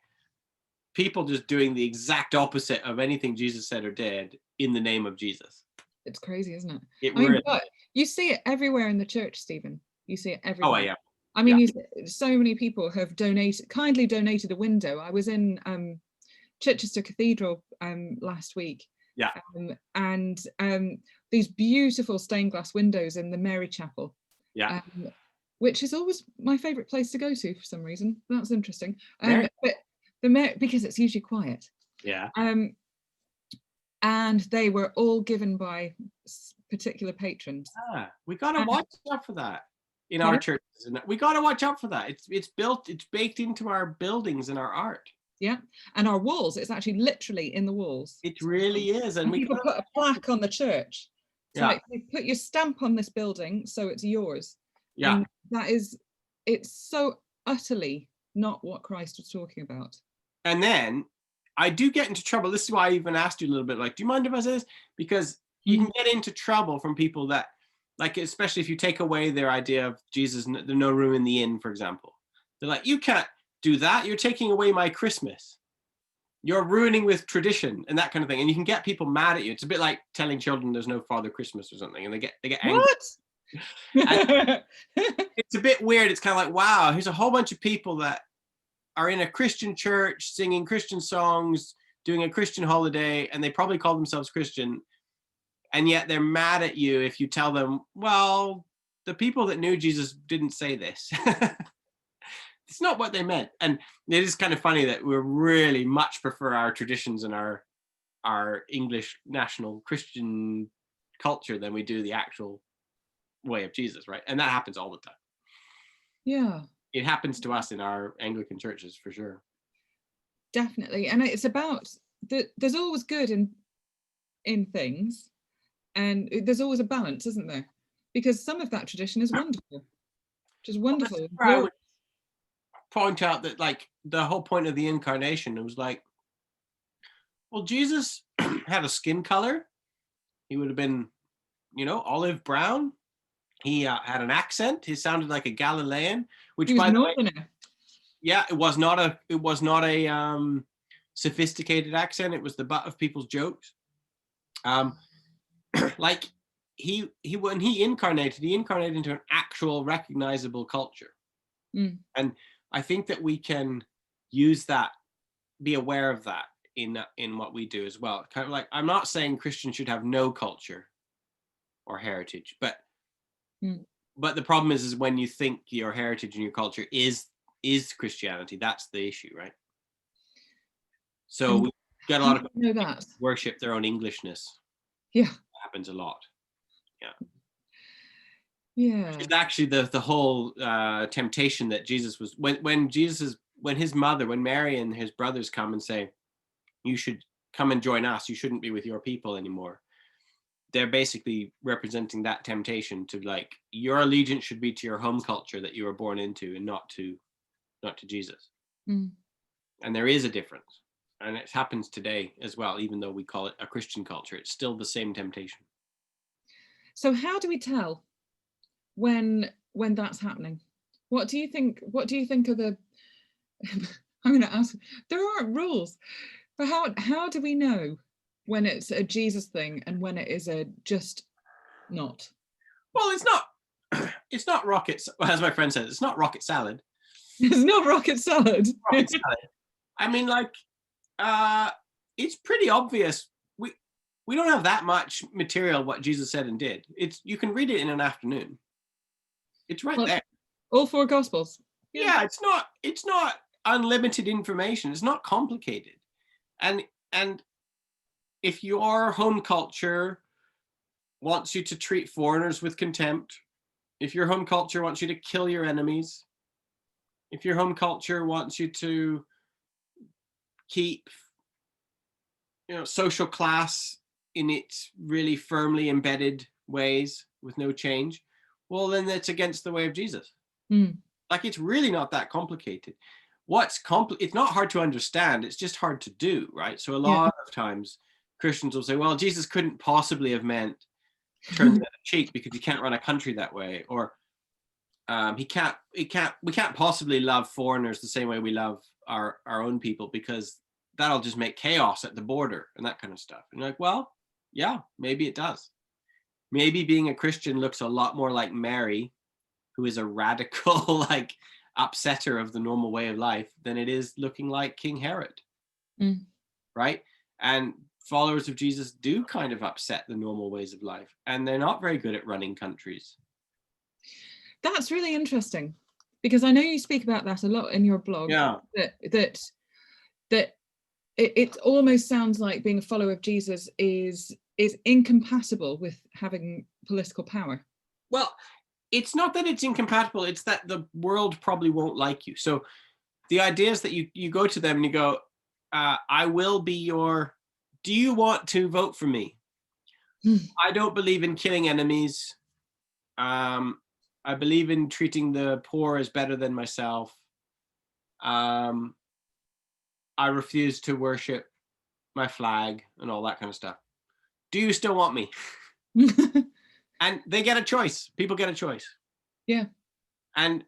people just doing the exact opposite of anything Jesus said or did in the name of Jesus. It's crazy, isn't it? It really, but you see it everywhere in the church, Stephen. You see it everywhere. oh yeah. I mean, so many people have kindly donated a window. I was in Chichester Cathedral last week. Yeah. And these beautiful stained glass windows in the Mary Chapel. Yeah. Which is always my favourite place to go to for some reason. That's interesting. But because it's usually quiet. Yeah. And they were all given by particular patrons. We gotta watch out for that in our churches. We gotta watch out for that. It's baked into our buildings and our art. Yeah, and our walls. It's actually literally in the walls. It really is, and we people put a plaque on the church. So like, you put your stamp on this building, so it's yours. Yeah, and it's so utterly not what Christ was talking about. And then I do get into trouble. This is why I even asked you a little bit, like, do you mind if I say this? Because you can get into trouble from people that, like, especially if you take away their idea of Jesus, there's no room in the inn, for example. They're like, you can't do that. You're taking away my Christmas. You're ruining with tradition and that kind of thing. And you can get people mad at you. It's a bit like telling children there's no Father Christmas or something, and they get angry. What? It's a bit weird. It's kind of like, wow, here's a whole bunch of people that are in a Christian church singing Christian songs, doing a Christian holiday, and they probably call themselves Christian, and yet they're mad at you if you tell them, well, the people that knew Jesus didn't say this. It's not what they meant. And it is kind of funny that we really much prefer our traditions and our English national Christian culture than we do the actual way of Jesus, right? And that happens all the time. Yeah. It happens to us in our Anglican churches for sure. Definitely. And it's about there's always good in things, and there's always a balance, isn't there? Because some of that tradition is wonderful. Just wonderful. Well, I would point out that, like, the whole point of the incarnation, it was like, well, Jesus had a skin color. He would have been, olive brown. He had an accent. He sounded like a Galilean, which, by the way, yeah, it was not a sophisticated accent. It was the butt of people's jokes. Like when he incarnated into an actual recognizable culture. And I think that we can use that, be aware of that in what we do as well. Kind of like, I'm not saying Christians should have no culture or heritage, but the problem is when you think your heritage and your culture is Christianity, that's the issue, right? So Got a How lot of do you know that? worship their own Englishness. Yeah. That happens a lot. Yeah. Yeah. It's actually the whole temptation that Jesus was when Mary and his brothers come and say, you should come and join us, you shouldn't be with your people anymore. They're basically representing that temptation to, like, your allegiance should be to your home culture that you were born into, and not to Jesus. Mm. And there is a difference, and it happens today as well. Even though we call it a Christian culture, it's still the same temptation. So how do we tell when that's happening? What do you think are the I'm going to ask, there aren't rules, but how do we know when it's a Jesus thing and when it is a just not? Well, it's not rocket, as my friend says, it's not rocket salad. It's not rocket salad. Rocket salad. I mean, like, it's pretty obvious. We don't have that much material what Jesus said and did. You can read it in an afternoon. It's right there. All four Gospels. Yeah, it's not unlimited information. It's not complicated. And if your home culture wants you to treat foreigners with contempt, if your home culture wants you to kill your enemies, if your home culture wants you to keep, social class in its really firmly embedded ways with no change, well, then that's against the way of Jesus. Mm. Like, it's really not that complicated. It's not hard to understand, it's just hard to do, right? So a lot of times Christians will say, well, Jesus couldn't possibly have meant turn the other cheek, because you can't run a country that way, or we can't possibly love foreigners the same way we love our own people, because that'll just make chaos at the border and that kind of stuff. And you're like, well, yeah, maybe it does. Maybe being a Christian looks a lot more like Mary, who is a radical, like, upsetter of the normal way of life, than it is looking like King Herod. Mm. Right? And followers of Jesus do kind of upset the normal ways of life, and they're not very good at running countries. That's really interesting, because I know you speak about that a lot in your blog. Yeah. That it almost sounds like being a follower of Jesus is incompatible with having political power. Well, it's not that it's incompatible, it's that the world probably won't like you. So the idea is that you go to them and you go, I will be your, do you want to vote for me? I don't believe in killing enemies. I believe in treating the poor as better than myself. I refuse to worship my flag and all that kind of stuff. Do you still want me? And they get a choice. People get a choice. Yeah. And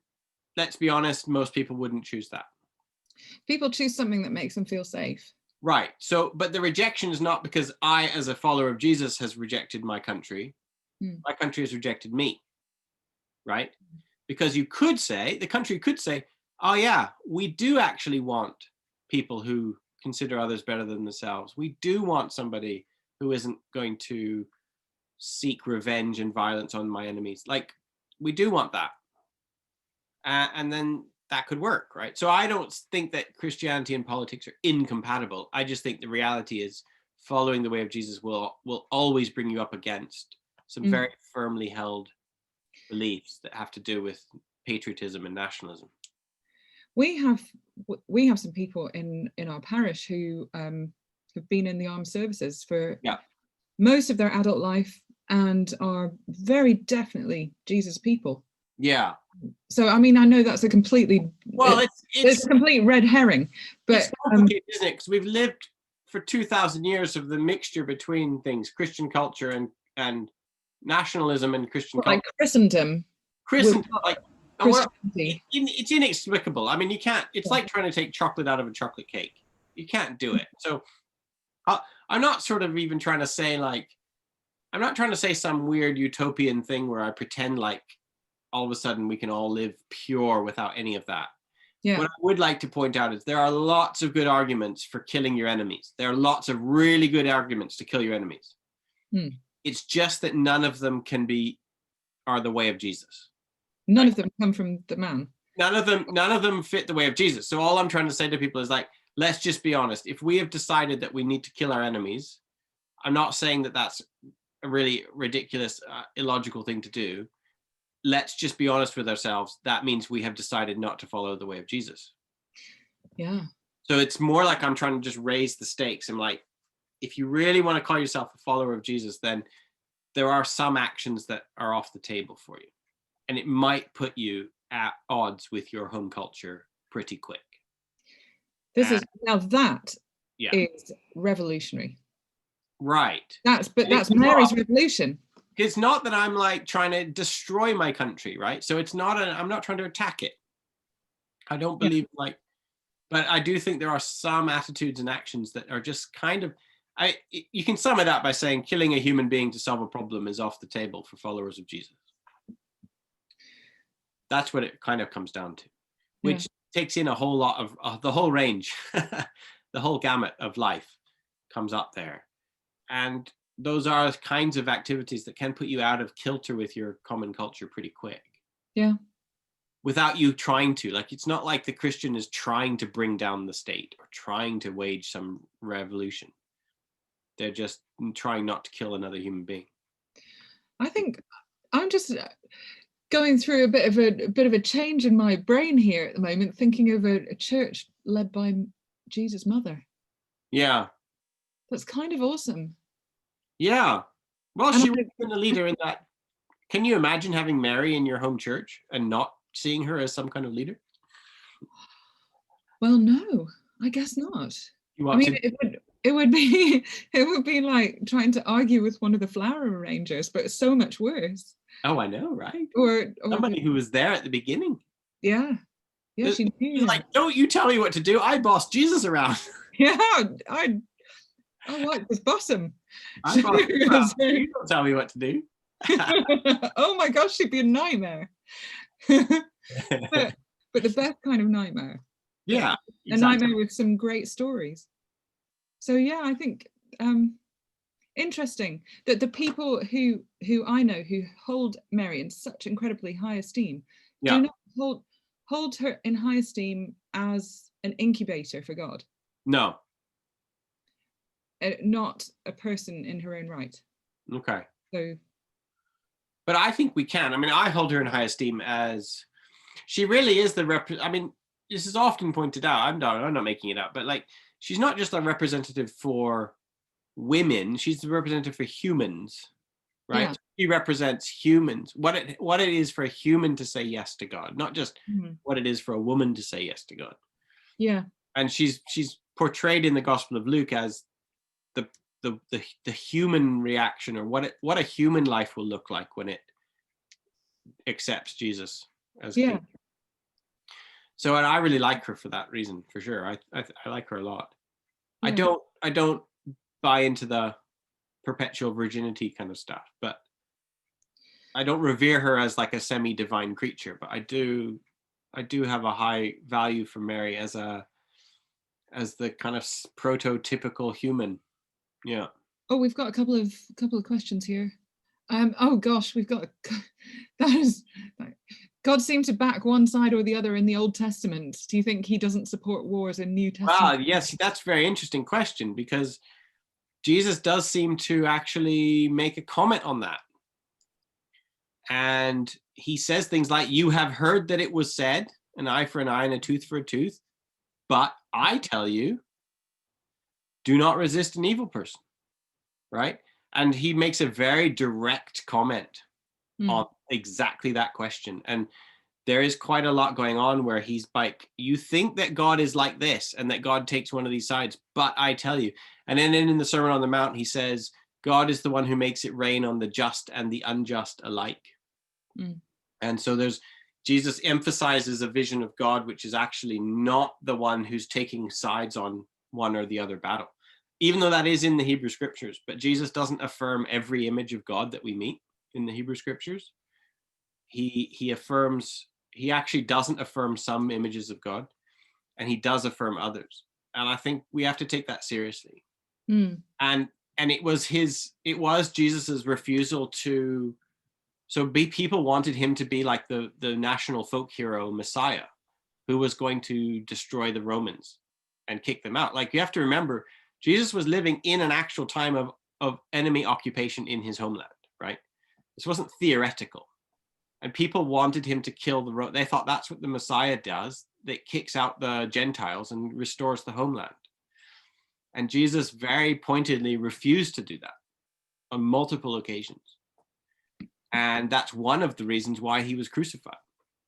let's be honest, most people wouldn't choose that. People choose something that makes them feel safe. Right. So, but the rejection is not because I, as a follower of Jesus, has rejected my country. My country has rejected me. Right? Because the country could say, oh yeah, we do actually want people who consider others better than themselves. We do want somebody who isn't going to seek revenge and violence on my enemies. Like, we do want that. And then that could work, right? So I don't think that Christianity and politics are incompatible. I just think the reality is following the way of Jesus will always bring you up against some very firmly held beliefs that have to do with patriotism and nationalism. We have some people in our parish who have been in the armed services for most of their adult life and are very definitely Jesus people. Yeah. So I mean, I know that's a completely it's a complete red herring, but it's complicated, isn't it? Because we've lived for 2,000 years of the mixture between things, Christian culture and nationalism and Christian culture. Like Christendom. Like, it's inexplicable. I mean, you can't. It's like trying to take chocolate out of a chocolate cake. You can't do it. So I'm not sort of even trying to say, like, I'm not trying to say some weird utopian thing where I pretend like all of a sudden we can all live pure without any of that. Yeah. What I would like to point out is there are lots of good arguments for killing your enemies. There are lots of really good arguments to kill your enemies. It's just that none of them are the way of Jesus. None of them come from the man. None of them fit the way of Jesus. So all I'm trying to say to people is, like, let's just be honest. If we have decided that we need to kill our enemies, I'm not saying that that's a really ridiculous, illogical thing to do. Let's just be honest with ourselves. That means we have decided not to follow the way of Jesus. Yeah. So it's more like I'm trying to just raise the stakes. I'm like, if you really want to call yourself a follower of Jesus, then there are some actions that are off the table for you. And it might put you at odds with your home culture pretty quick. Now that Yeah. is revolutionary. Right. That's Mary's revolution. It's not that I'm like trying to destroy my country, right? So it's not I'm not trying to attack it. I don't believe but I do think there are some attitudes and actions that are just kind of, you can sum it up by saying killing a human being to solve a problem is off the table for followers of Jesus. That's what it kind of comes down to, which takes in a whole lot of the whole range, the whole gamut of life comes up there. And those are kinds of activities that can put you out of kilter with your common culture pretty quick. Yeah. Without you trying to. Like, it's not like the Christian is trying to bring down the state or trying to wage some revolution. They're just trying not to kill another human being. I think I'm just going through a bit of a change in my brain here at the moment, thinking of a church led by Jesus' mother. Yeah. That's kind of awesome. Yeah. Well, she would have been a leader in that. Can you imagine having Mary in your home church and not seeing her as some kind of leader? Well, no, I guess not. I mean, it would be like trying to argue with one of the flower arrangers, but it's so much worse. Oh, I know, right? Or somebody who was there at the beginning. Yeah. Yeah, she knew. Like, don't you tell me what to do. I boss Jesus around. Yeah, I like this bossum. You don't tell me what to do. Oh my gosh, she'd be a nightmare. but the best kind of nightmare. Yeah, exactly. A nightmare with some great stories. So yeah, I think interesting that the people who I know who hold Mary in such incredibly high esteem do not hold her in high esteem as an incubator for God. No. Not a person in her own right. Okay. So, but I think we can. I mean, I hold her in high esteem as she really is I mean, this is often pointed out. I'm not making it up, but like, she's not just a representative for women. She's the representative for humans, right? Yeah. She represents humans. What it is for a human to say yes to God, not just what it is for a woman to say yes to God. Yeah. And she's portrayed in the Gospel of Luke as the human reaction, or what a human life will look like when it accepts Jesus as King. So I really like her for that reason, for sure. I like her a lot. Yeah. I don't buy into the perpetual virginity kind of stuff, but I don't revere her as like a semi-divine creature, but I do have a high value for Mary as the kind of prototypical human. Yeah. Oh, we've got a couple of questions here. Oh gosh, we've got God seemed to back one side or the other in the Old Testament. Do you think he doesn't support wars in New Testament? Wow, yes, that's a very interesting question, because Jesus does seem to actually make a comment on that. And he says things like, you have heard that it was said, an eye for an eye and a tooth for a tooth. But I tell you, do not resist an evil person, right? And he makes a very direct comment on exactly that question. And there is quite a lot going on where he's like, you think that God is like this and that God takes one of these sides, but I tell you. And then in the Sermon on the Mount, he says, God is the one who makes it rain on the just and the unjust alike. And so Jesus emphasizes a vision of God, which is actually not the one who's taking sides on one or the other battle, even though that is in the Hebrew scriptures. But Jesus doesn't affirm every image of God that we meet in the Hebrew scriptures. He actually doesn't affirm some images of God, and he does affirm others. And I think we have to take that seriously. And it was Jesus's refusal to. So people wanted him to be like the national folk hero Messiah, who was going to destroy the Romans. and kick them out. Like, you have to remember, Jesus was living in an actual time of enemy occupation in his homeland, right? This wasn't theoretical. And people wanted him to kill the they thought that's what the Messiah does, that kicks out the Gentiles and restores the homeland. And Jesus very pointedly refused to do that on multiple occasions. And that's one of the reasons why he was crucified,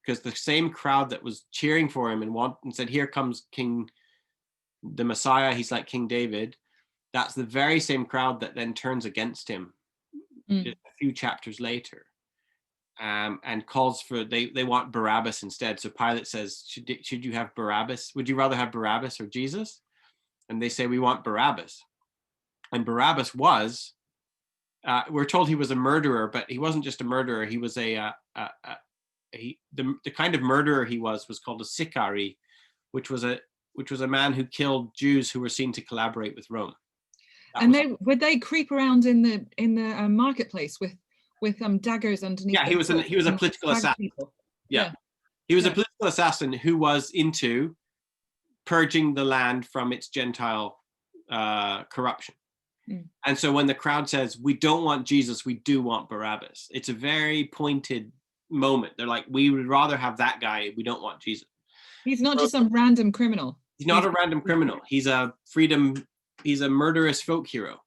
because the same crowd that was cheering for him and said, here comes the Messiah, he's like King David, that's the very same crowd that then turns against him just a few chapters later, and calls for, they want Barabbas instead. So Pilate says, should you have Barabbas? Would you rather have Barabbas or Jesus? And they say, we want Barabbas. And Barabbas was, we're told he was a murderer, but he wasn't just a murderer. He was the kind of murderer he was called a sicari, which was a man who killed Jews who were seen to collaborate with Rome. Would they creep around in the marketplace with daggers underneath? Yeah, he was a political assassin. Yeah, he was a political assassin who was into purging the land from its Gentile corruption. And so when the crowd says, we don't want Jesus, we do want Barabbas, it's a very pointed moment. They're like, we would rather have that guy, we don't want Jesus. He's not just some random criminal. He's not a random criminal. He's a murderous folk hero.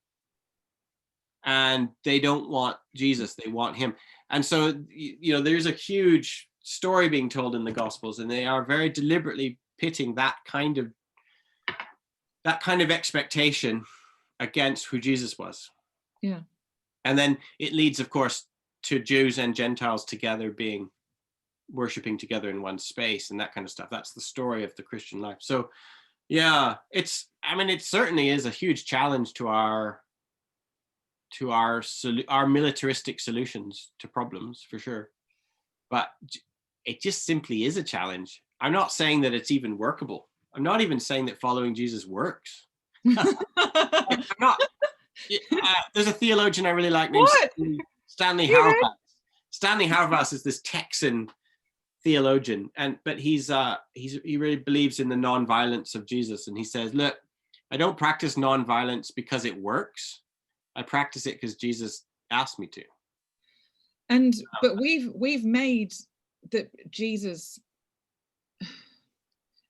And they don't want Jesus, they want him. And so, there's a huge story being told in the Gospels, and they are very deliberately pitting that kind of expectation against who Jesus was. Yeah. And then it leads, of course, to Jews and Gentiles together worshiping together in one space and that kind of stuff. That's the story of the Christian life. So yeah, it certainly is a huge challenge to our militaristic solutions to problems, for sure. But it just simply is a challenge. I'm not saying that it's even workable. I'm not even saying that following Jesus works. I'm not. There's a theologian I really like named Stanley Hauerwas. Stanley Hauerwas is this Texan theologian, but he really believes in the non-violence of Jesus, and he says, look, I don't practice non-violence because it works. I practice it because Jesus asked me to. And but we've made that Jesus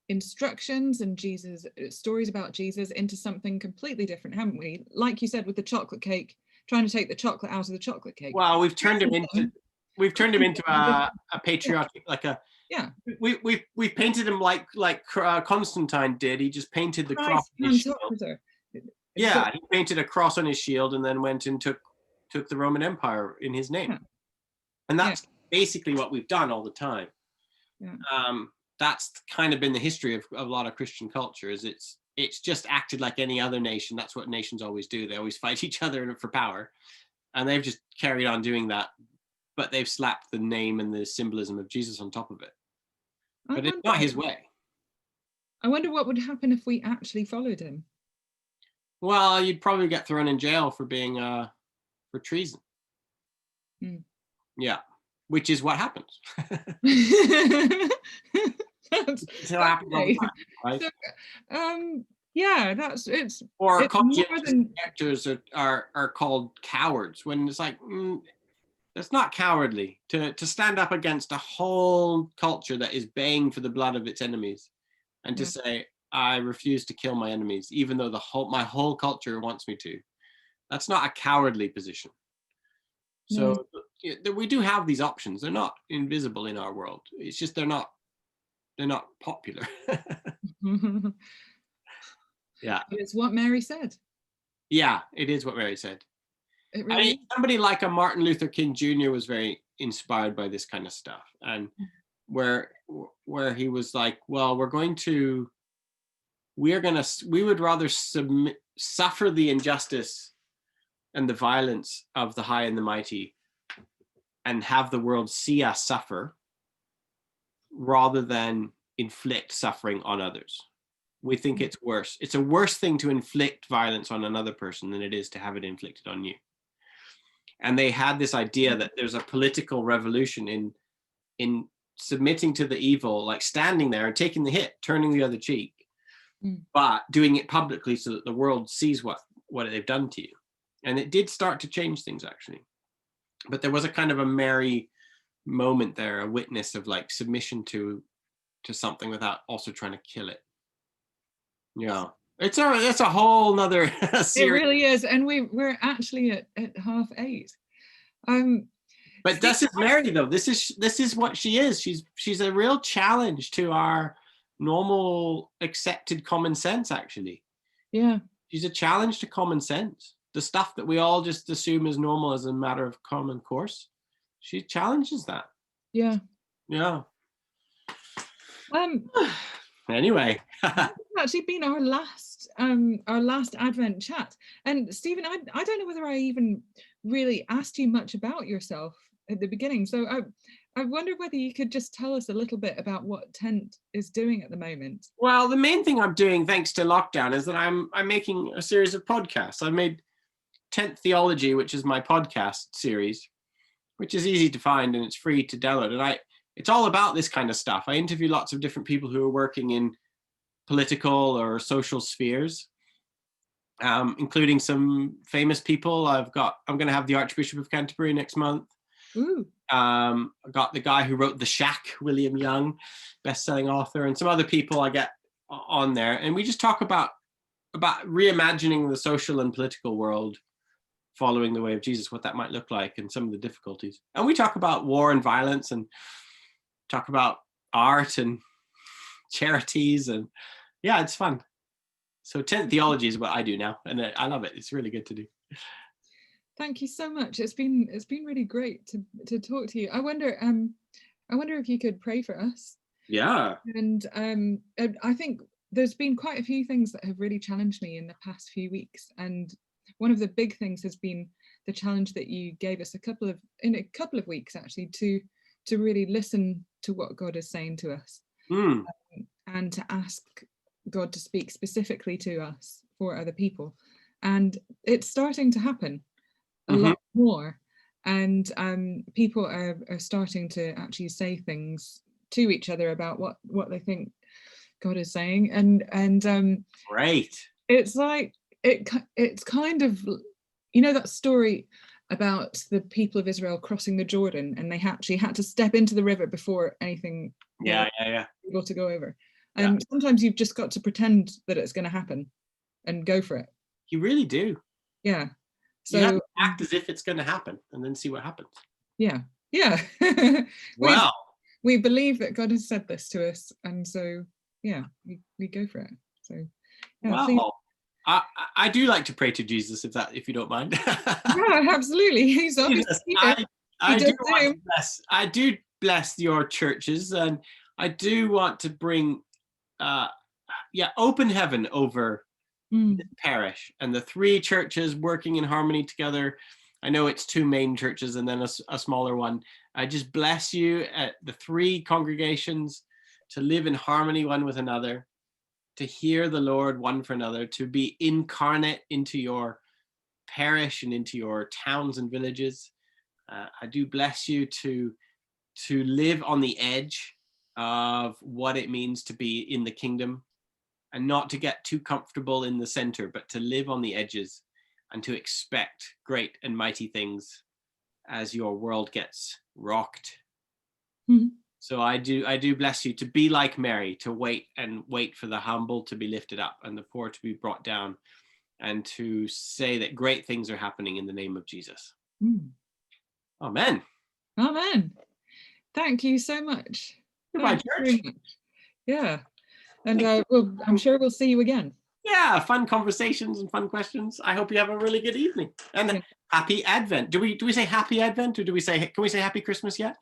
instructions and Jesus stories about Jesus into something completely different, haven't we? Like you said, with the chocolate cake, trying to take the chocolate out of the chocolate cake. Well, we've turned him into a patriotic, we've painted him like Constantine did. He just painted the cross on his shield. Yeah, he painted a cross on his shield and then went and took the Roman Empire in his name. Yeah. And that's basically what we've done all the time. Yeah. That's kind of been the history of a lot of Christian culture. Is it's just acted like any other nation. That's what nations always do. They always fight each other for power, and they've just carried on doing that. But they've slapped the name and the symbolism of Jesus on top of it. But it's not his way. I wonder what would happen if we actually followed him. Well, you'd probably get thrown in jail for being for treason. Yeah, which is what happens. That's what happens all the time, right? So, yeah, it's conscientious actors are called cowards, when it's like that's not cowardly to stand up against a whole culture that is baying for the blood of its enemies, and to say, I refuse to kill my enemies, even though my whole culture wants me to. That's not a cowardly position. So we do have these options. They're not invisible in our world. It's just they're not popular. Yeah. It's what Mary said. Yeah, it is what Mary said. Really somebody like a Martin Luther King Jr. was very inspired by this kind of stuff, and where he was like, well, we would rather suffer the injustice and the violence of the high and the mighty and have the world see us suffer, rather than inflict suffering on others. We think it's worse. It's a worse thing to inflict violence on another person than it is to have it inflicted on you. And they had this idea that there's a political revolution in submitting to the evil, like standing there and taking the hit, turning the other cheek, but doing it publicly so that the world sees what they've done to you. And it did start to change things, actually. But there was a kind of a Mary moment there, a witness of like submission to something without also trying to kill it. Yeah, it's a whole nother series. It really is, and we're actually at 8:30. But this is Mary, though. This is what she is. She's a real challenge to our normal accepted common sense, actually. Yeah. She's a challenge to common sense. The stuff that we all just assume is normal as a matter of common course. She challenges that. Yeah. Yeah. Anyway. It's actually been our last Advent chat. And Stephen, I don't know whether I even really asked you much about yourself at the beginning. So I wonder whether you could just tell us a little bit about what Tent is doing at the moment. Well, the main thing I'm doing, thanks to lockdown, is that I'm making a series of podcasts. I made Tent Theology, which is my podcast series, which is easy to find and it's free to download. And it's all about this kind of stuff. I interview lots of different people who are working in political or social spheres, including some famous people. I'm going to have the Archbishop of Canterbury next month. Ooh. I got the guy who wrote The Shack, William Young, best-selling author, and some other people I get on there. And we just talk about reimagining the social and political world following the way of Jesus, what that might look like, and some of the difficulties. And we talk about war and violence, and talk about art and charities, and yeah, it's fun. So Tent Theology is what I do now, and I love it. It's really good to do. Thank you so much. It's been really great to talk to you. I wonder if you could pray for us. Yeah. And I think there's been quite a few things that have really challenged me in the past few weeks, and one of the big things has been the challenge that you gave us in a couple of weeks actually to really listen to what God is saying to us, and to ask God to speak specifically to us for other people. And it's starting to happen a lot more, and people are starting to actually say things to each other about what they think God is saying, and great. It's like it's kind of, you know, that story about the people of Israel crossing the Jordan, and they actually had to step into the river before anything able to go over. And sometimes you've just got to pretend that it's going to happen and go for it. You really do. Yeah. So you have to act as if it's going to happen and then see what happens. Yeah. Wow. We believe that God has said this to us, and so yeah, we go for it. So yeah, wow. I do like to pray to Jesus, if you don't mind. Yeah, absolutely. He's obviously I do bless your churches, and I do want to bring open heaven over the parish and the 3 churches working in harmony together. I know it's 2 main churches and then a smaller one. I just bless you at the 3 congregations to live in harmony one with another, to hear the Lord one for another, to be incarnate into your parish and into your towns and villages. I do bless you to live on the edge of what it means to be in the kingdom, and not to get too comfortable in the center, but to live on the edges and to expect great and mighty things as your world gets rocked. So I do bless you to be like Mary, to wait for the humble to be lifted up and the poor to be brought down, and to say that great things are happening in the name of Jesus. Amen. Amen. Thank you so much. Goodbye, church. Yeah. And I'm sure we'll see you again. Yeah, fun conversations and fun questions. I hope you have a really good evening. And happy Advent. Do we say happy Advent, or can we say happy Christmas yet?